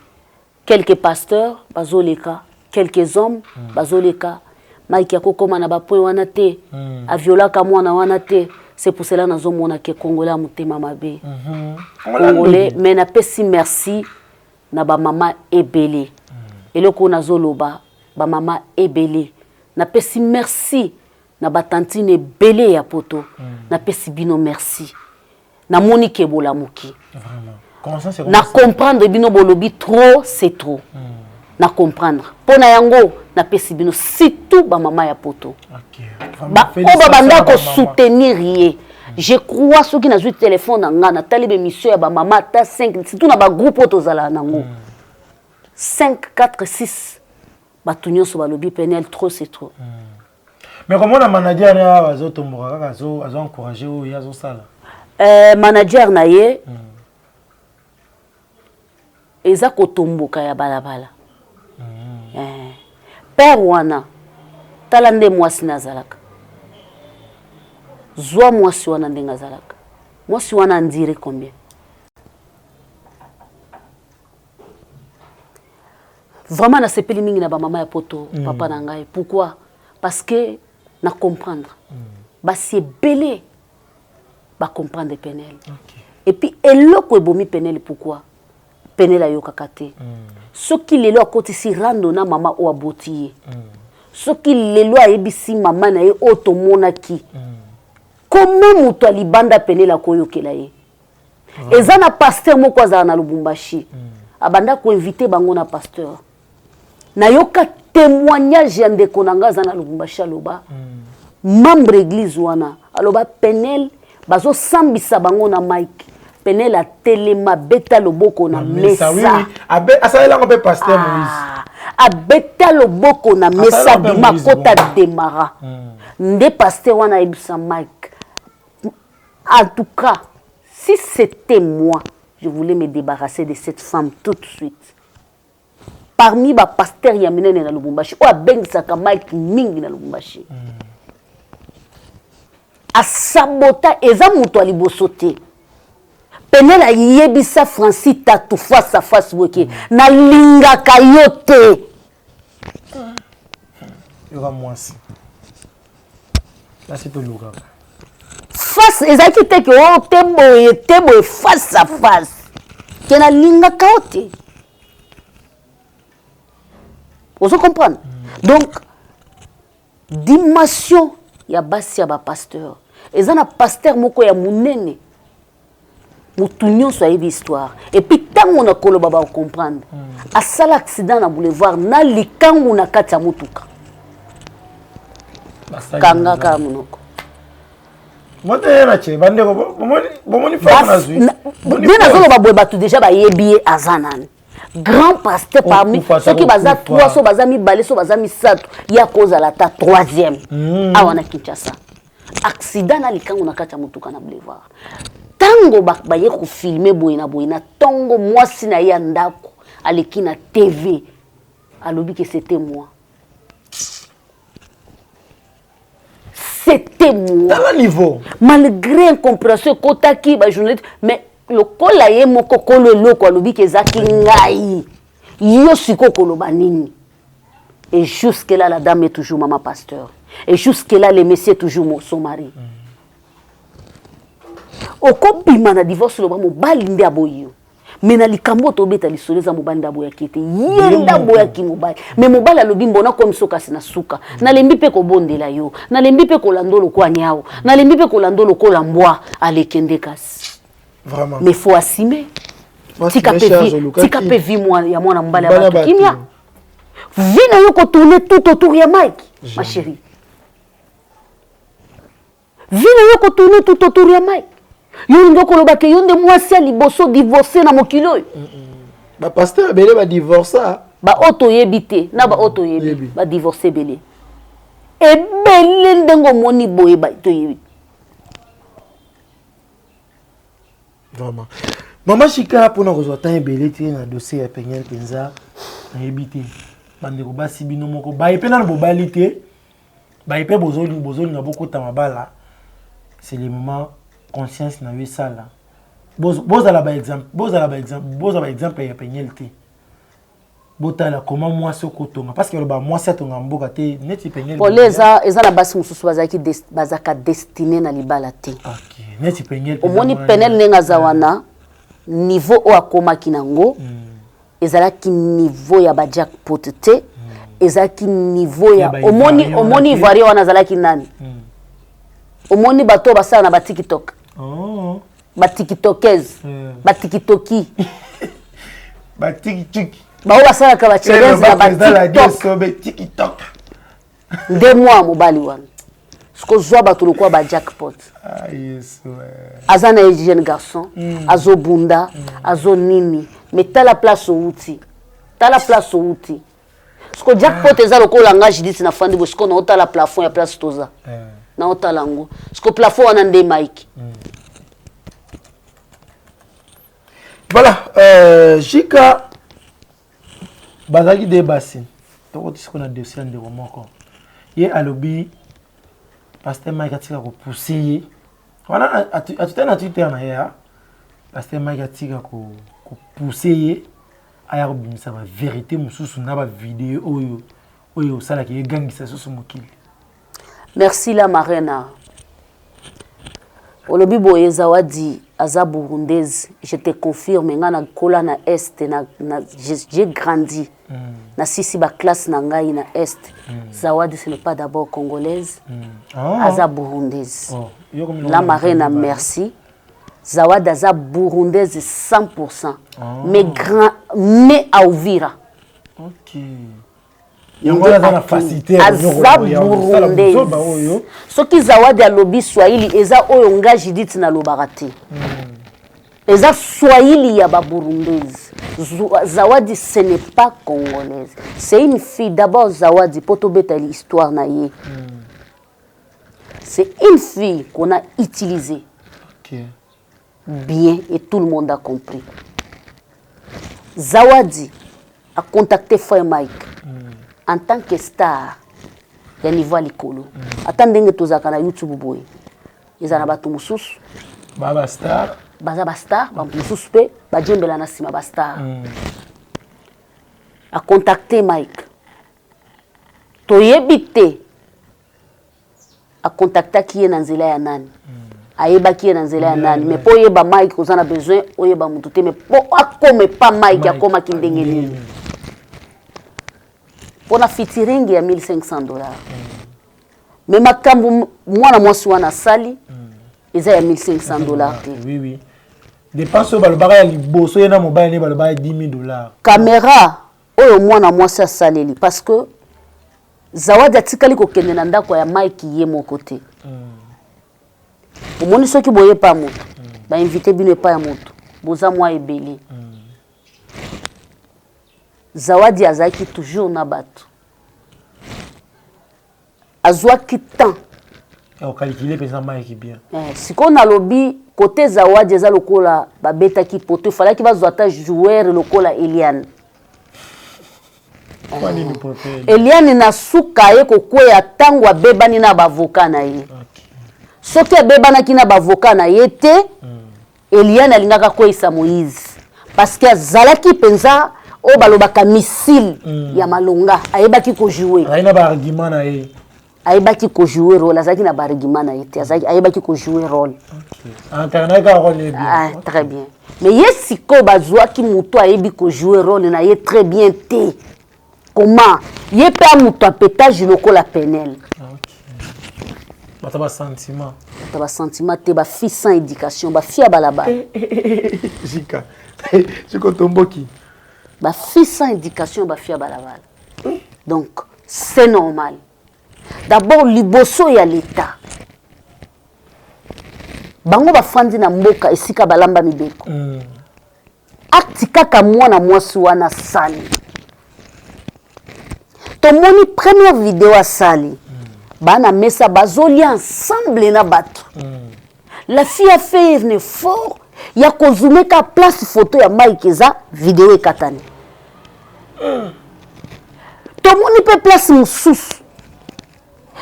quelques pasteurs, bazoleka, quelques hommes, bazoleka, Mike yako koma na bapoe wana te, a violaka mwana wana te, c'est pour cela nazo mona ke Congolais a mutema mabe. Congolais, mais na pesi merci na ba mama ebele. Eloko nazo loba, ba mama ebele. Na pesi merci na batantine belé ya poto na pesi bino merci na moni ke bolamuki Vraiment. Comment ça c'est na comprendre bino bolobi trop c'est trop na comprendre pona yango na pesi bino surtout ba mama ya poto ba o banda ko soutenir ye je crois ceux qui na joué téléphone na nga na tali be mission ya ba mama ta 5 surtout na ba groupe otozala nango 5 4 6 batunyo so balobi penel trop c'est trop. Mais comment la manager a azotomboka kaka azo encourager o yazo sala manager na ye eza kotomboka ya balabala père wana tala nde mwasi nazalaka zwa mwasi wana nde ngazalaka mwasi wana ndire combien vraiment na sepeli mingi na ba mama ya poto papa na ngai pourquoi parce que na comprendre basi belé ba comprendre penel et puis eloko ebomi penel pourquoi penel ayoka kate soki lelo akotisi rando na mama o aboti soki lelo ayebisi mama na ye otomonaki comment muto alibanda penel akoyokela ye eza na pasteur moko azala na Lubumbashi abanda ko inviter bango na pasteur na yoka témoignage ya ndeko nanga za na Lubumbashi aloba membre église wana aloba penel bazo sambisa bango na Mike penel a telema beta loboko na mesa oui asalela ko pe pasteur Moïse abeta loboko na mesa bima kota démarra nde pasteur wana ebisa Mike en tout cas si c'était moi je voulais me débarrasser de cette femme tout de suite parmi ba pasteur ya minene na Lubumbashi o abengisaka Mike mingi na Lubumbashi a sabota eza muto aliboso te penel ayebisa Francis tatu face à face weke na lingaka yo te yoka mwasi là c'est tout lourd face ezaki te ke o tebo face à face ke na lingaka yo te vous comprenez donc dimension ya basi ya ba pasteur eza na pasteur moko ya munene mutu nyonso ayebi histoire et puis tango na koloba ba comprendre asala accident na boulevard na likangu na kati ya mutuka kanga ka munoko mote na che bande ko bomoni fa na zui dina zolo ba boye batu déjà ba yebi azanani grand pasteur parmi ceux qui baza 3 so baza mi balé so baza mi sato ya koza la ta 3e awana Kinshasa accident na likangu na kati ya mutuka na boulevard tango ba ye ko filmer boye na tongo mwasi na ya ndako aleki na TV alobi que c'était moi dans le niveau malgré incompréhension kotaki ba journaliste mais le kola ye moko kolo loko alobi que zaki ngai yo siko koloba nini et jusque là la dame est toujours maman pasteur et jusque là le monsieur est toujours son mari okobima na divorce lo ba mobali ndi aboyo mais na likambo to beta lisoleza mobali ndabo ya kete yenda boya ki mobali mais mobali alobi mbona ko msoka sina suka na lembi pe ko bondela yo na lembi pe ko landolo kwa nyao na lembi pe ko landolo ko lambwa alekende kasi vraiment mais faut assumer tika pe vi moi ya mwana mbali ya batu kimia vina yo ko tourner tout autour ya Mike ma chérie vina yo ko tourner tout autour ya Mike yo ndoko loba ke yonde mwasi liboso divorcer na mokilo ba pasteur belé ba divorcer ba auto yebité na ba auto yebi ba divorcer belé e belé ndengo moni boye ba to yebi vraiment maman Chika pour nous rejoindre belé ti na dossier ya Peniel Penza na yebité bande ko basi bino moko ba epé na bobalité ba epé bozoli na boko ta mabala c'est le moment conscience na yo sala bozala ba exemple ya Peniel te botala comment moi ce kotonga parce que ba moi c'est tonga mboka te neti Peniel pour les eza na basi mususu bazaka destiné na libala te OK neti Peniel omoni Penel nenga zawana niveau o akoma kinango ezala ki niveau ya ba jackpot te ezaki niveau ya ba omoni ivoirien wana azalaki nani omoni bato basala na batiktok batiktokese batiktoki batiktok bao basalaka bachallenge na batiktok nde mwa mobali wana sikozwa bato lokola bajackpot aza na jeune garçon azobunda azonini mais tala place outi siko jackpot eza lokola nga jidisi na fandi bo siko na otala plafond ya place toza na otala ngo siko plafond wana nde Mike voilà Jika bazaki de bassin toko siko na dossier ndeko moko ye alobi Pasteur Mike atika ko pousser wana atutana Twitter na ya Pasteur Mike atika ko pousser aya kobimisa ba vérité mususu na ba vidéo oyo sala ki gangisa susu mokili. Merci la marraine. Olobi boye Zawadi aza burundaise, je te confirme nga na kola na est j'ai grandi. Na sisi ba classe na ngai na est. Zawadi ce n'est pas d'abord congolaise. Aza burundaise. La marraine merci. Zawadi aza burundaise 100%. Mais à Uvira. OK. Aza burundaise. Soki Zawadi alobi Swahili eza oyo nga Judith na lobaka te. Eza Swahili ya ba burundaise. Zawadi ce n'est pas congolaise. C'est une fille d'abord Zawadi poto beta l'histoire na ye. C'est une fille qu'on a utilisée. OK. Bien et tout le monde a compris. Zawadi a contacté Frère Mike en tant que star ya niveau likolo. Attendez tozaka na YouTube boy. Ezana batu mususu baba star baza ba star ba mususu pe ba jembela na sima ba star. A contacté Mike. Toyebite a contacté qui na nzela ya nani. Ayeba qui na nzela ya nani mais po yeba Mike ozana besoin oyeba mutu te mais po akome pas Mike akoma kindengeli. Pour la featuring, il y a $1,500. Mais ma cambo, moi, na mwasi wana sali, il y a $1,500. Oui, oui. Dépense au balbara, il bosse, il y a un mobile, il y a $10,000. Caméra, oyo moi na mwasi sali, parce que Zawadi atikali ko kende na ndako ya Mike ye mon côté. Omoni soki boye pa moto, ba invité bino pa ya moto. Boza moi ebeli. Zawadi azaki toujours na bato. Azwaki temps. On calcule pesa Mike bien. Siko na lobi côté Zawadi eza lokola babeta ki poto fallait ki bazwata joueur lokola Eliane. Eliane na suka ye kokweya tango abebani na bavoka na ye. Soki abebana ki na bavoka na ye te Eliane alingaka kwesa Moïse parce que azalaki penza o balobaka missile ya malonga ayebaki ko jouer ayina ba argument na ye ayebaki ko jouer rôle azaki na ba argument na ye ayebaki ko jouer rôle. Internet ka rôle bien. Très bien mais yesiko bazwaki muto ayebi ko jouer rôle na ye très bien te comment ye pe muto apétage lokola penel. Ba sentiment te ba fille sans éducation ba fille balaba Jika Jiko tomboki ba fille sans éducation ba fille balabala. Donc c'est normal. D'abord liboso ya l'état bango ba fandi na mboka esika balamba mibeko acte kaka mwana mwasi wana sali tomoni première vidéo à sali bana mesa bazoli ensemble na bato. La fille a fait un effort ya kozume ka place photo ya Mike eza vidéo ekatani. Tomoni pe place mususu.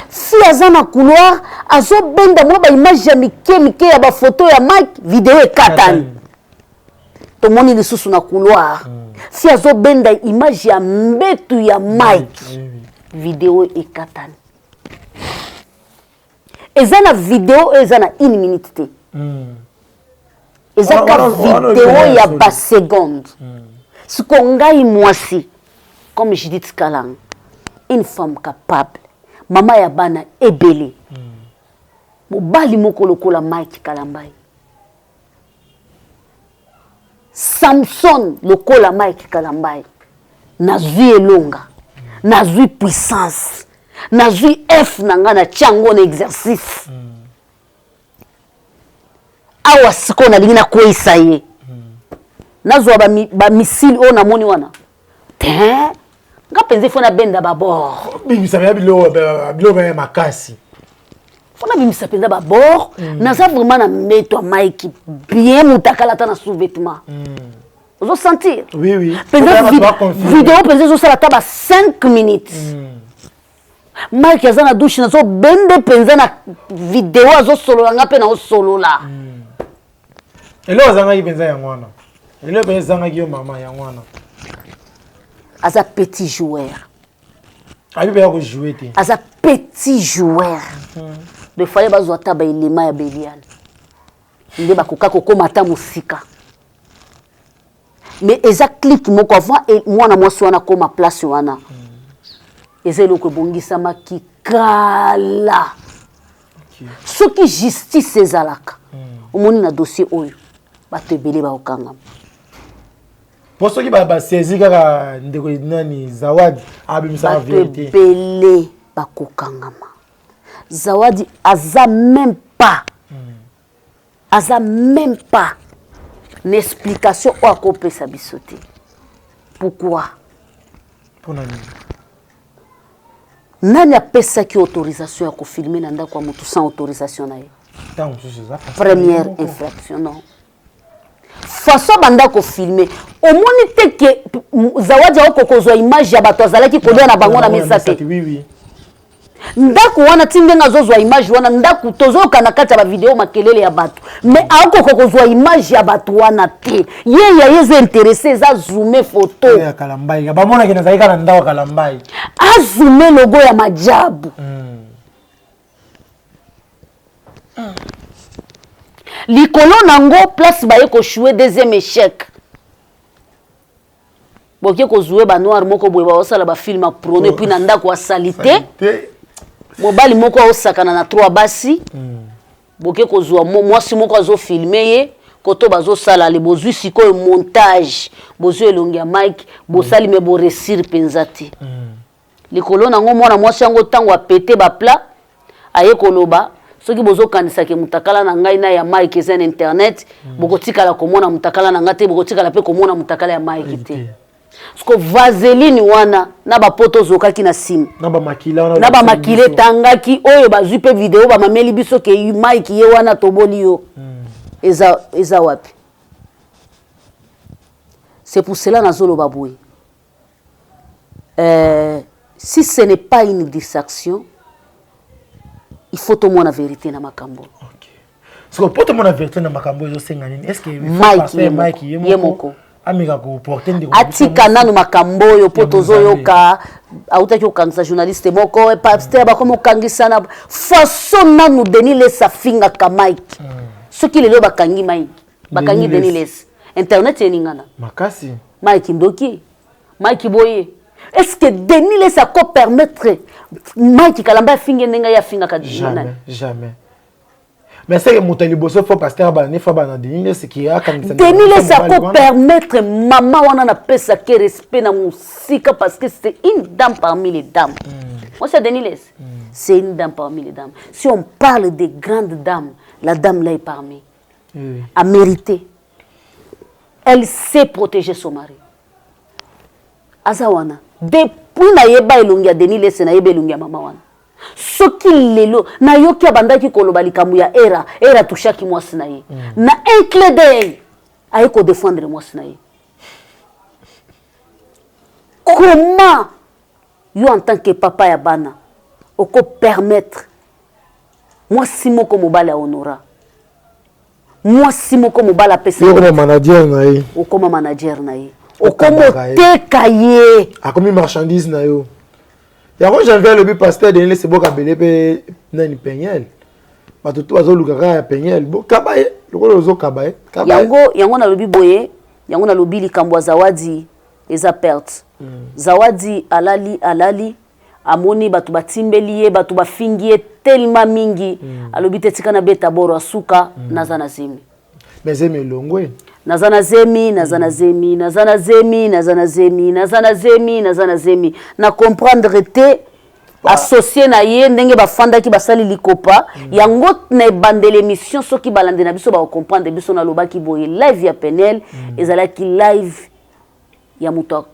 Fille aza na couloir azo benda mo ba image ya mike ya ba photo ya Mike vidéo ekatani. Tomoni lisusu na couloir. Fille azo benda image ya mbetu ya Mike vidéo ekatani. Eza na vidéo eza na 1 minute te. Eza ka vidéo ya ba seconde. Siko ngai mwasi comme Judith Kalang une femme capable mama ya bana ebele mobali moko lokola Mike Kalambai Samson lokola Mike Kalambai nazwi elonga nazwi puissance nazwi F nanga na tiango na exercice awa siko na lingi na kwesa ye nazwa ba missile o na moni wana nga penze fona benda babord bimisa ya bilo ba makasi fona bimisa penza babord naza vraiment na meto Mike bien mutakala ta na sous-vêtement vous sentir oui penza vidéo penza zo sala ta ba 5 minutes Mike aza na douche na zo bende penza na vidéo azo solo nga pe na o solo la elo azanga ipenza ya ngwana elo penza nga yo mama ya ngwana aza petit joueur abi ba ko jouer te aza petit joueur de fois bazwa ta ba elema ya Belial nde bakoka kokoma ta musika mais eza clip moko avant et mwana mwasi wana koma place wana eza eloko ebongisama kikala soki justice ezalaka omoni na dossier oyo bato ebele baokangama po soki basezi kaka ndeko nani Zawadi abimisaka vérité bato ebele bakokangama Zawadi aza même pas une explication ou à couper sa bisoté. Pourquoi? Pour nani? Nani a pesa qui autorisation à filmer nanda kwa mutu sans autorisation na ye? Première infraction non. Façon banda ko filmer. Au moni te que Zawadi a kokozwa image ya bato azalaki kolia na bango na mesate. Oui. Ndaku wana tindenga zozwa image wana ndaku tozoka na kati ya ba video makelele ya bato mais akokozwa image ya bato wana te ye ya yeze intéressé za zoomer photo ya Kalambai ba mona kina zaika na ndawa Kalambai a zoomer logo ya majabu likolo nango place ba yeko jouer deuxième échec boke ko jouer ba noir moko boye ba osala ba film prôné puis na ndako wa salité mobali moko osakana na 3 basi boke kozwa mwasi moko azo filmer ye koto bazo sala le bozwi sikoyo montage bozwi elongi ya Mike bosali me bo resir penzati likolo nango mwana mwasi yango tango apete ba plat aye koloba soki bozo kanisa ke mutakala na ngai na ya Mike eza na internet bokotikala komona mutakala na ngate bokotikala pe komona mutakala ya Mike te Sko vaseline wana na ba poto zokaki na sim na ba makile tangaki oyo bazwi pe video ba mameli biso ke Mike ye wana toboli yo eza wapi. C'est pour cela nazolo baboué si ce n'est pas une distraction il faut tout monde la vérité na makambo. OK. Sko poto monde la vérité na makambo zo senga nini est-ce que Mike yemoko amiga ko porter ndiko atika nanu makambo yo poto zoyoka autaki okangisa journaliste moko pasteur ba komo kangisa na façon nanu Denis Lesa finga ka Mike soki lelo bakangi Mike bakangi Denis Lesa internet yeningana makasi Mike ndoki Mike boye est-ce que Denis Lesa ko permettre Mike Kalamba finga ndenga ya finga ka jamais mais c'est que Moutali Bosso faut pasteur ba ne fa ba na Denis Lesa qui a kangisa Denis Lesa ko permettre maman wana na pesa ke respect na musika parce que c'est une dame parmi les dames. Moi c'est Denis Lesa. C'est une dame parmi les dames. Si on parle des grandes dames, la dame là est parmi. A mérité. Elle sait protéger son mari. Azawana. Depuis na yeba elongi ya Denis Lesa na yeba elongi ya mama wana. Soki lelo na yoki abandaki koloba likambo ya era tushaki mwasi na ye na un clé d'œil aye ko défendre mwasi na ye. Comment yo en tant que papa ya bana oko permettre mwasi moko mobala ya honora mwasi moko mobala pesa yo comme manager na ye okoma manager na ye okomo teka ye akomi marchandise na yo. Yango janvier le pasteur Denis Lesa boka belé pe nani penyel bato to azoluka ka penyel bo kabaye lokolo zo kabaye yango na lobi boye yango na lobi likambo Zawadi eza perte Zawadi alali amoni batu batimbeli ye batu bafingi ye tellement mingi alobi te tika na beta boro asuka nazana zemi mais zemi elongwe nazana zemi na comprendre te associé na ye ndenge bafanda ki basali likopa yango na bandele émission soki balande na biso ba comprendre biso na loba ki boye live ya Penel ezalaki live ya muto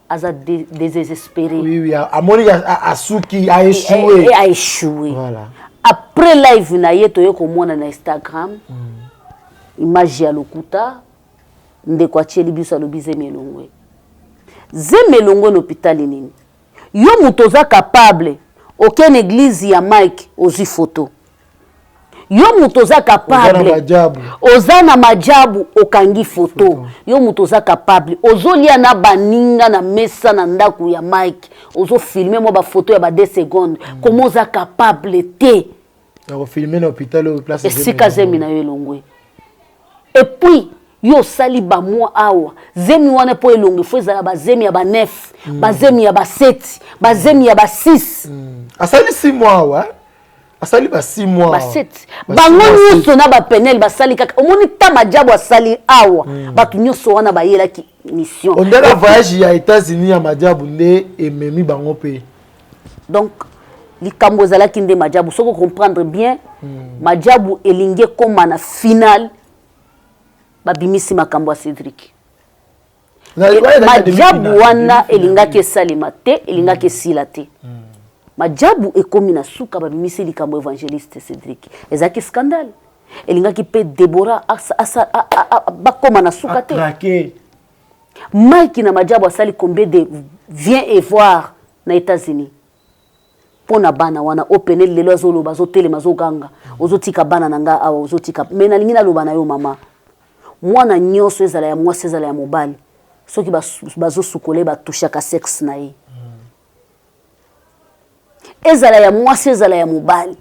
aza désespéré. Oui, amoni asuki a échoué. Et a échoué. Voilà. Après live na ye toye komona na Instagram image ya lokuta ndeko atieli biso alobi Zemelongwe. Zemelongwe na hôpital nini? Yo muto za capable aucune église ya Mike ozi photo. Yo muto za capable ozana majabu okangi photo. Yo muto za capable ozolia na baninga na mesa na ndaku ya Mike ozo filmer mo ba photo ya ba 2 secondes comment za capable te na filmer na hôpital au place esika zemi na Elongwe. Et puis yo sali ba mois awa zemi wana po Elongwe fo ezala ba zemi ya ba 9 ba zemi ya ba 7 ba zemi ya ba 6 asali 6 mois wa asali ba 6 mois ba 7 bango nyonso na ba Penel basali kaka omoni ta majabu asali awa batu nyonso wana bayela ki mission on dira voyage ya États-Unis ya majabu nde ememi bango pe donc likambo ezalaki nde majabu soko comprendre bien majabu elinge koma na final babimisi makambo ya Cédric majabu wana elingaki esalema te elingaki esila te majabu ekomi na suka babimisi likambo évangéliste Cédric ezaki scandale elingaki pe Deborah bakoma na suka te Mike na majabu asali combien de viens et voir na États-Unis pona bana wana Penel lelo azoloba azotelema azoganga ozotika bana nanga awa ozotika mena lingi na loba na yo mama mwana nyonso ezala ya mwasi ezala ya mobali soki bazosukole batushaka sexe na ye ezala ya mwasi ezala ya mobali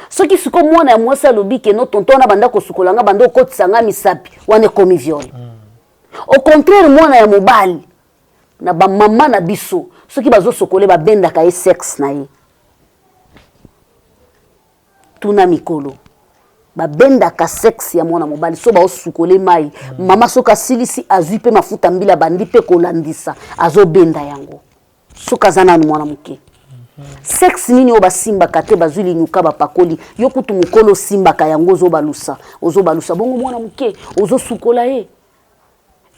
soki siko mwana ya mwasi alobi ke no tonton na banda kosukolanga banda okotisanga misapi wana ekomi viol au contraire mwana ya mobali na ba mama na biso soki bazosukole babendaka ye sexe na ye tuna mikolo babendaka sexe ya mwana mobali so baosukole mai mama soka silisi azwi pe mafuta mbila bandi pe kolandisa azobenda yango soka zana mwana muke sexe nini oba simba kate bazwi linyuka bapakoli yo kutu mukolo simba ka yango ozobalusa bongo mwana muke ozosukola ye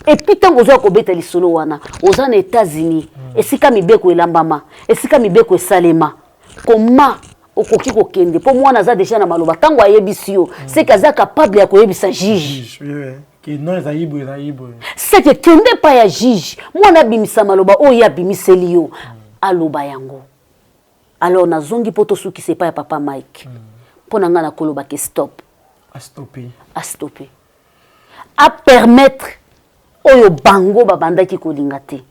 et puis tango zo kobeta lisolo wana oza na États-Unis esika mibeko elambama esika mibeko esalema koma okoki kokende po mwana za déjà na maloba tango ayebisi yo c'est kaza capable ya koyebisa juge que non ezaibo c'est que kende pa ya juge mwana bimisa maloba o ya bimiseli yo aloba yango alors nazongi poto suki c'est pas ya papa Mike pona nga na koloba ke stop a stopper à permettre oyo bango babandaki kolinga te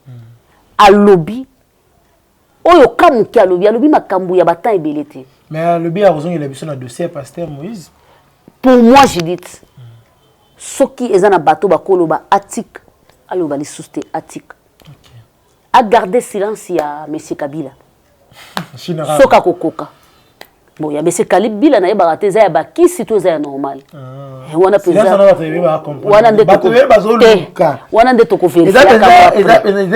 alobi oyo kamuki alobi makambu ya batan ebele te mais alobi a raison il a biso na dossier pasteur Moïse pour moi je dis soki eza na bato bakoloba atik aloba lisusu te atik a garder silence ya monsieur Kabila soka kokoka bon ya monsieur Kabila na yebaka te eza ya bakisi to eza ya normal wana peza wana nde tokoverifia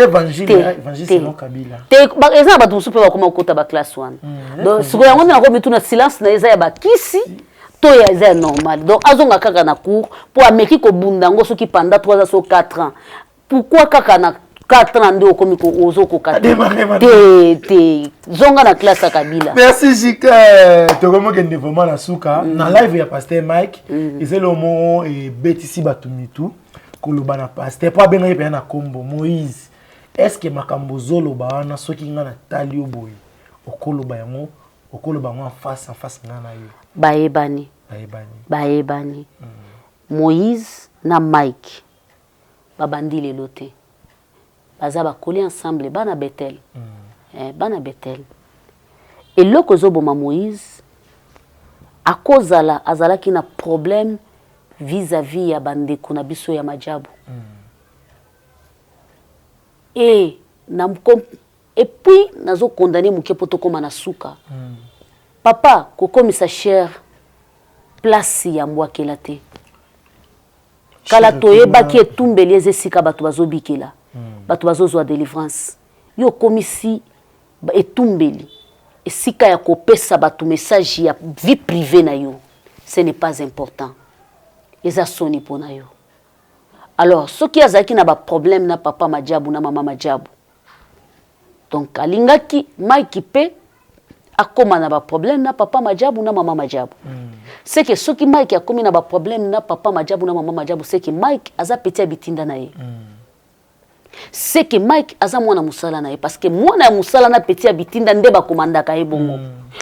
évangile selon Kabila te eza na bato mosusu mpe bakoma kokota baklasse wana donc sikoyo yango nde nakomi tuna silence na eza ya bakisi to ya eza ya normal donc azonga kaka na cour po ameki kobunda yango soki pendant 3 ans so 4 ans pourquoi kaka na 4 ans nde okomi ozokoka te zonga na classe ya Kabila. Merci Jika tokomokende vraiment na suka na live ya pasteur Mike ezelomo e betisi batumitu koloba na pasteur po abenga ye pe na kombo Moïse est-ce que makambo zoloba wana soki nga na tali oboyi okoloba yango en face nga na yo bayebani Moïse na Mike babandi lelo te baza bakoli ensemble bana Bethel bana Bethel eloko zoboma Moïse akozala azalaki na problème vis-à-vis ya bandeko na biso ya majabu et Et puis nazo condamné muke poto koma na suka. Papa kokomisa cher place ya mbwakela te. Kala toyebaki etumbeli ezesika bato bazobikela. Bato bazozwa délivrance. Yo komisi etumbeli esika ya kopesa bato message ya vie privée na yo. Ce n'est pas important. Eza soni pona yo. Alors, ceux qui azaki na ba problème na papa Madjabou na maman Madjabou. Donc alingaki Mike pe akoma na ba problème na papa Madjabou na maman Madjabou. C'est que ceux qui Mike akomi na ba problème na papa Madjabou na maman Madjabou, c'est que Mike aza petit bitinda na ye. C'est que Mike aza mwana musala na ye parce que mwana musala na petit bitinda ndeba komandaka ye bongo.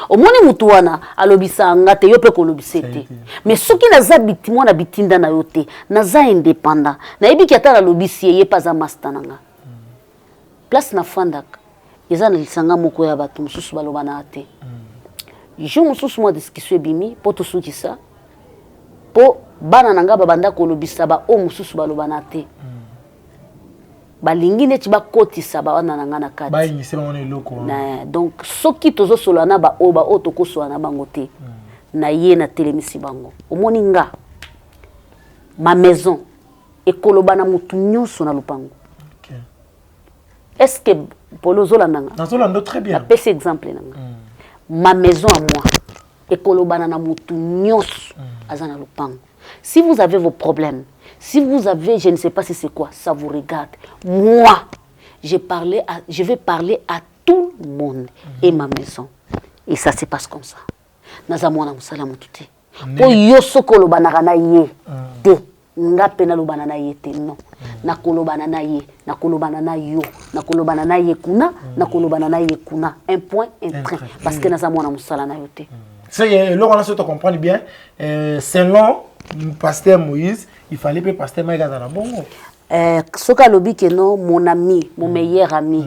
Omoni mutu wana alobisa ngate yo pe kolobisete. Mais soki naza biti mwana bitinda na yo te, naza indépendant. Na yebiki ata alobisi ye pas za master nanga. Place na fandaka. Eza na lisanga moko ya bato mususu balobana ate. Jo mususu mwa discussion bimi po to sukisa. Po bana nanga babanda kolobisa ba o mususu balobana ate. Balingi neti bakotisa ba wana nanga na kati. Ba inisi ba wana eloko. Na donc soki tozo solana ba o tokoso na bango te. Na ye na telemisi bango. Omoni nga ma maison ekolobana mutu nyonso na lupango. OK. Est-ce que Polo Zolandanga? Nazolando très bien. Appelle cet exemple nanga. Ma maison à moi ekolobana na mutu nyonso azana lupango. Si vous avez vos problèmes, si vous avez, je ne sais pas si c'est quoi, ça vous regarde. Moi, je vais parler à tout le monde et ma maison. Et ça se passe comme ça. Nazamona musala mutute. Po yoso kolobana na ye. Te. Nga pena lobana na ye te. Non. Na kolobana na ye, na kolobana na yo, na kolobana na ye kuna, na kolobana na ye kuna. Un point, un train. Parce que nazamona musala na yo te. C'est là on a surtout comprendre bien. Selon pasteur Moïse, il fallait que pasteur Mike dans la bongo. Soka lobi que non, mon ami, mon meilleur ami,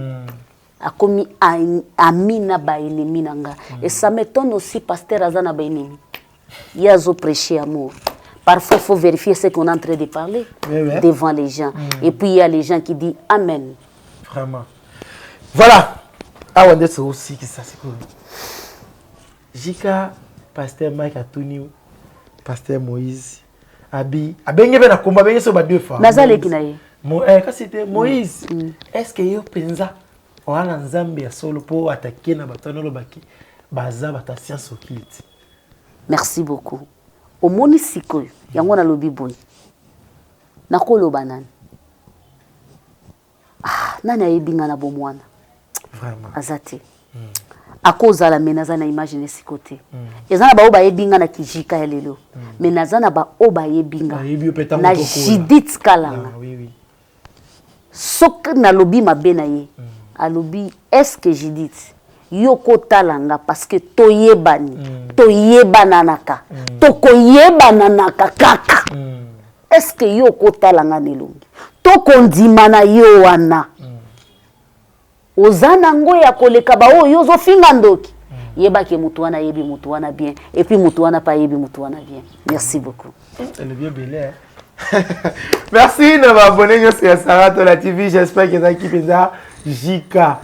a commis ami na ba ennemi nanga. Et ça m'étonne aussi pasteur azana ba ennemi. Il a zo prêcher amour. Parfois, il faut vérifier ce qu'on est en train de parler devant les gens. Et puis, il y a les gens qui disent Amen. Vraiment. Voilà. Ah, on est aussi que ça, c'est cool. Jika, pasteur Mike Atuni, pasteur Moïse, Abi, Abenge ben a combat ben sur deux fois. Nazale kinaye. Quand c'était Moïse, est-ce que yo pensa on a en Zambie solo pour attaquer na batano lo baki baza bata science occulte. Merci beaucoup. Au moni sikoyo yango na lobi boy. Nakoloba nani? Ah, nani ayebinga na bomwana? Vraiment. Azate. Akoza la menaza na imagine sikote. Ezana ba oba yebinga na kijika ya lelo. Menaza na ba oba yebinga. Na Judith Kalanga. Oui oui. Sok na lobi mabe na ye. Alobi est-ce que Judith yoko talanga parce que toyebani toyebananaka tokoyebananaka kaka est-ce que yoko talanga nelongi tokondima na yo wana ozana ngo ya koleka ba oyo ozofinga ndoki yebaki mutu wana yebi mutu wana bien et puis mutu wana pa yebi mutu wana bien. Merci beaucoup. Elle est bien belle. Merci de m'abonner sur Sarah Tola TV. J'espère que vous avez kiffé Jika.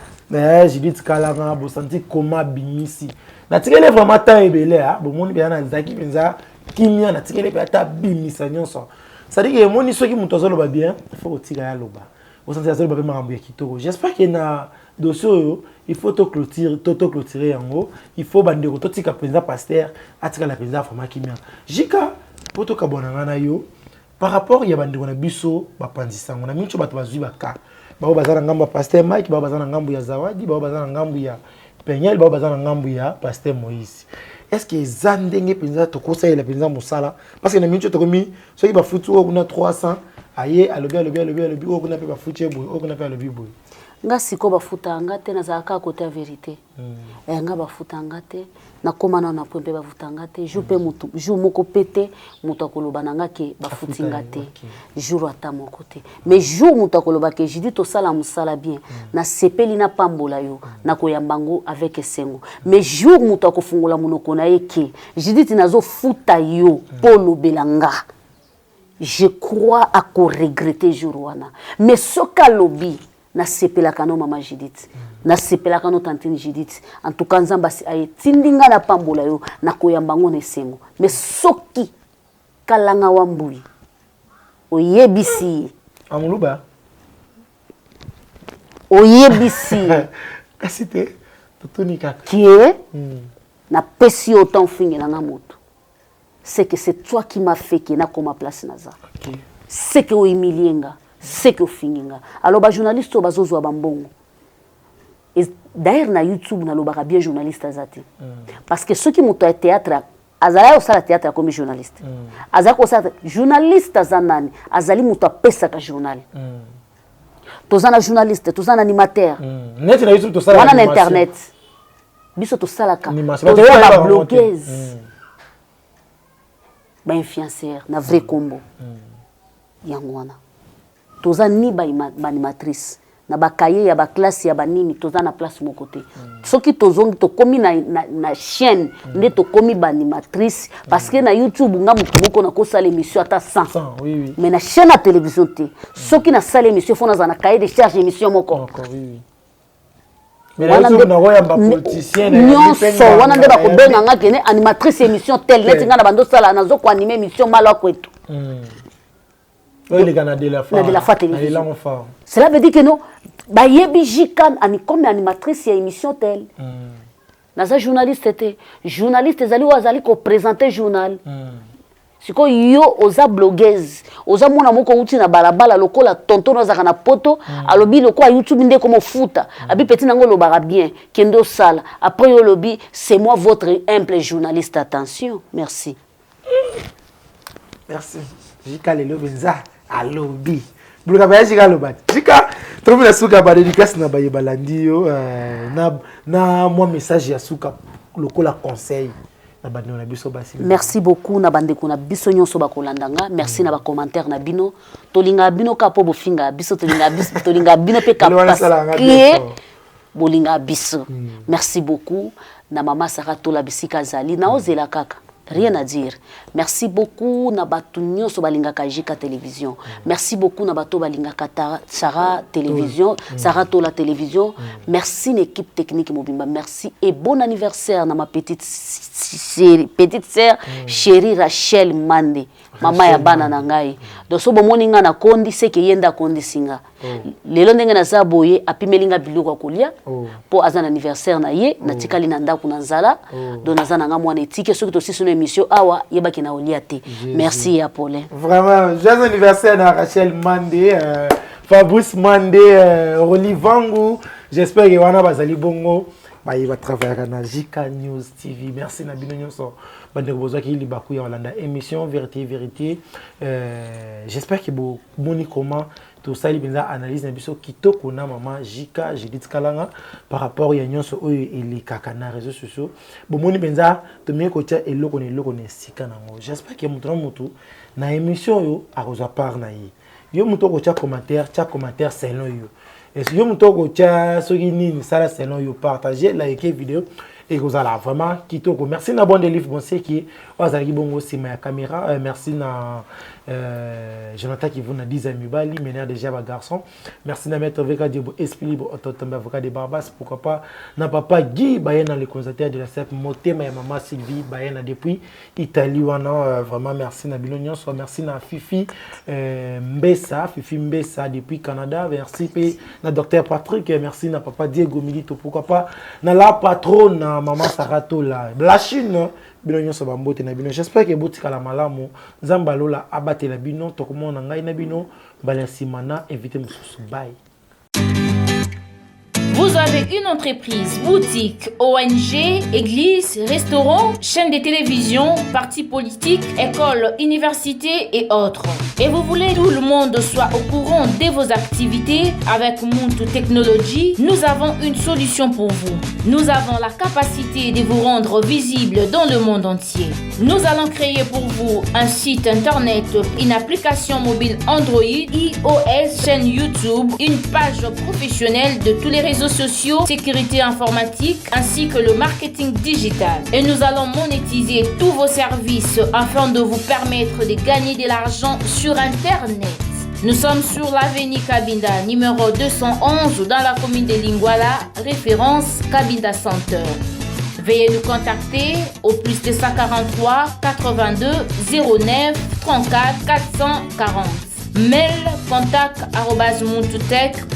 Judith Kalanga, vous sentez comment bimisi. Natikele vraiment tant ebele ah, bon moni bien na zaki penza kimia natikele pe ata bimisa nyonso. Ça dit que moni soki muto zolo bien, il faut tirer ya loba. Vous sentez zolo ba marambo ya kitoko. J'espère que na dossier il faut to clôturer en haut. Il faut bandeko to tika penza pasteur, atika la penza format kimia. Jika poto kabonanga na yo par rapport ya bandeko na biso ba panzisango na mincho bato bazwi baka. Bao bazana ngambo ya pasteur Mike, bao bazana ngambo ya Zawadi, bao bazana ngambo ya Penyel, bao bazana ngambo ya pasteur Moïse. Est-ce que zandenge penza tokosa ile penza musala parce que na mincho tokomi soki ba futu o kuna 300 aye alobi o kuna pe ba futu boy o kuna pe alobi boy. Nga siko bafuta ngate na zaka côté vérité. Nga bafuta ngate na komana na pompe bafuta ngate jupe mutu jour moko pété mutu akoloba nanga ke bafuti ngate jour ata moko te mais jour mutu akoloba ke je dis to sala musala bien na sepeli na pambola yo na koyambango avec esengo mais jour mutu akofungula munoko na yeke je dis tinazo futa yo polo belanga je crois à ko regretter jour wana mais soka lobi nasepelaka no mama Judith nasepelaka no tantine Judith en tout cas nzamba si aye tindinga na pambola yo na koyamba ngo nesengo mais soki kalanga wambui oyebisi amuluba oyebisi kasi te totonika qui na pesi autant fingi na moto c'est que c'est toi qui m'a fait que na koma place naza okay. C'est que oyimilienga c'est que ofinginga alors ba journaliste to bazozwa bambongo et d'ailleurs na YouTube na lobaka bien journaliste azati parce que ceux qui montent au théâtre azala au sala théâtre comme journaliste azala ko sala journaliste azanani azali muto apesa ka journal tozana journaliste tozana animateur net na YouTube to sala wana na internet biso to sala ka tozana ba blogueuse ba influenceur na vrai combo yango wana toza ni ba animatrice na ba cahier ya ba classe ya ba nini toza na place mon côté soki tozongi to komi na chaîne nde to komi ba animatrice parce que na YouTube nga mutu moko na ko sala émission ata 100 oui. Mais na chaîne à télévision te soki na sala émission fona za na cahier de charge émission moko encore oui. Mais na YouTube na roya ba politicien nyonso wana nde ba ko benga nga kene animatrice émission tel net nga na bando sala na zo ko animer émission malo kwetu oui, les Canadiens de la fois télévision. Cela Cela veut dire que non, bah yebi jikan comme animatrice et émission telle. Naza journaliste était journaliste azali ko présenter journal. Siko yo oza blogueuse, oza mona moko uti na balabala lokola tonton oza na poto, alobi loko a YouTube ndé comme futa, abi petit nango lobara bien, kendo sala. Après yo lobi, c'est moi votre humble journaliste, attention. Merci. Merci. Jika lelo benza alobi buluka baya jika loba jika trobi na suka ba dédicace na baye balandi yo na moi message ya suka lokola conseil na bandi na biso basi merci beaucoup na bande ko na biso nyonso ba kolandanga merci na ba commentaire na bino tolinga bino ka po bofinga biso tolinga bino pe ka parce bolinga biso merci beaucoup na mama Sarah Tola bisika zali na ozela kaka. Rien à dire. Merci beaucoup na batu nyonso balingaka Jika télévision. Merci beaucoup na batu balingaka Sarah télévision, Sarah Tola télévision. Merci l'équipe technique Mobimba. Merci et bon anniversaire na ma petite sœur chérie Rachel Mande. Mama ya bana na ngai. Donc so bomoninga na kondi c'est que yenda kondi singa. Lelo ndenge na za boye apimelinga biloko kolia po azana anniversaire na ye na tikali na ndako na nzala donc nazana nga mwana etike soki to sisi no émission awa yebaki na olia te. Merci Apolline. Vraiment joyeux anniversaire na Rachel Mande, Fabrice Mande, Olivangu. J'espère que wana bazali bongo ba va travailler na Jika News TV. Merci na bino nyonso. Bande bozo ki libaku ya Holanda émission vérité. J'espère que bo moni comment tout ça il benza analyse na biso kitoko na maman Jika Judith Kalanga par rapport ya nyonso oyo eli kaka na réseaux sociaux. Bo moni benza to me ko tia eloko ne sika nango. J'espère que mutu na émission yo akoza par na yi. Yo mutu ko tia commentaire selon yo. Et si yo mutu ko tia soki nini sala selon yo partager liker vidéo et vous allez vraiment kitoko. Merci na bon délivre bon c'est qui wazali bongo c'est ma caméra merci na Jonathan qui vous na 10 amis bali mener déjà ba garçon. Merci na maître Veka Diebo esprit libre autotombe avocat des Barbas pourquoi pas na papa Guy Bayena le conservateur de la CEP Motema et maman Sylvie Bayena depuis Italie wana vraiment merci na Bilonion so merci na Fifi Mbessa depuis Canada merci pe na docteur Patrick merci na papa Diego Milito pourquoi pas na la patronne maman Sarah Tola la Chine Bilonion so bambote na bino j'espère que botika la malamu Zambalola abate la bino tokomo na ngai na bino bala simana invité mususu bye. Vous avez une entreprise, boutique, ONG, église, restaurant, chaîne de télévision, parti politique, école, université et autres. Et vous voulez que tout le monde soit au courant de vos activités avec Muntu Technology, nous avons une solution pour vous. Nous avons la capacité de vous rendre visible dans le monde entier. Nous allons créer pour vous un site internet, une application mobile Android, iOS, chaîne YouTube, une page professionnelle de tous les réseaux sociaux, sécurité informatique ainsi que le marketing digital. Et nous allons monétiser tous vos services afin de vous permettre de gagner de l'argent sur Internet. Nous sommes sur l'avenue Cabinda, numéro 211, dans la commune de Lingwala, référence Cabinda Center. Veuillez nous contacter au plus 243 82 09 34 440. Mail contact@muntutech.com.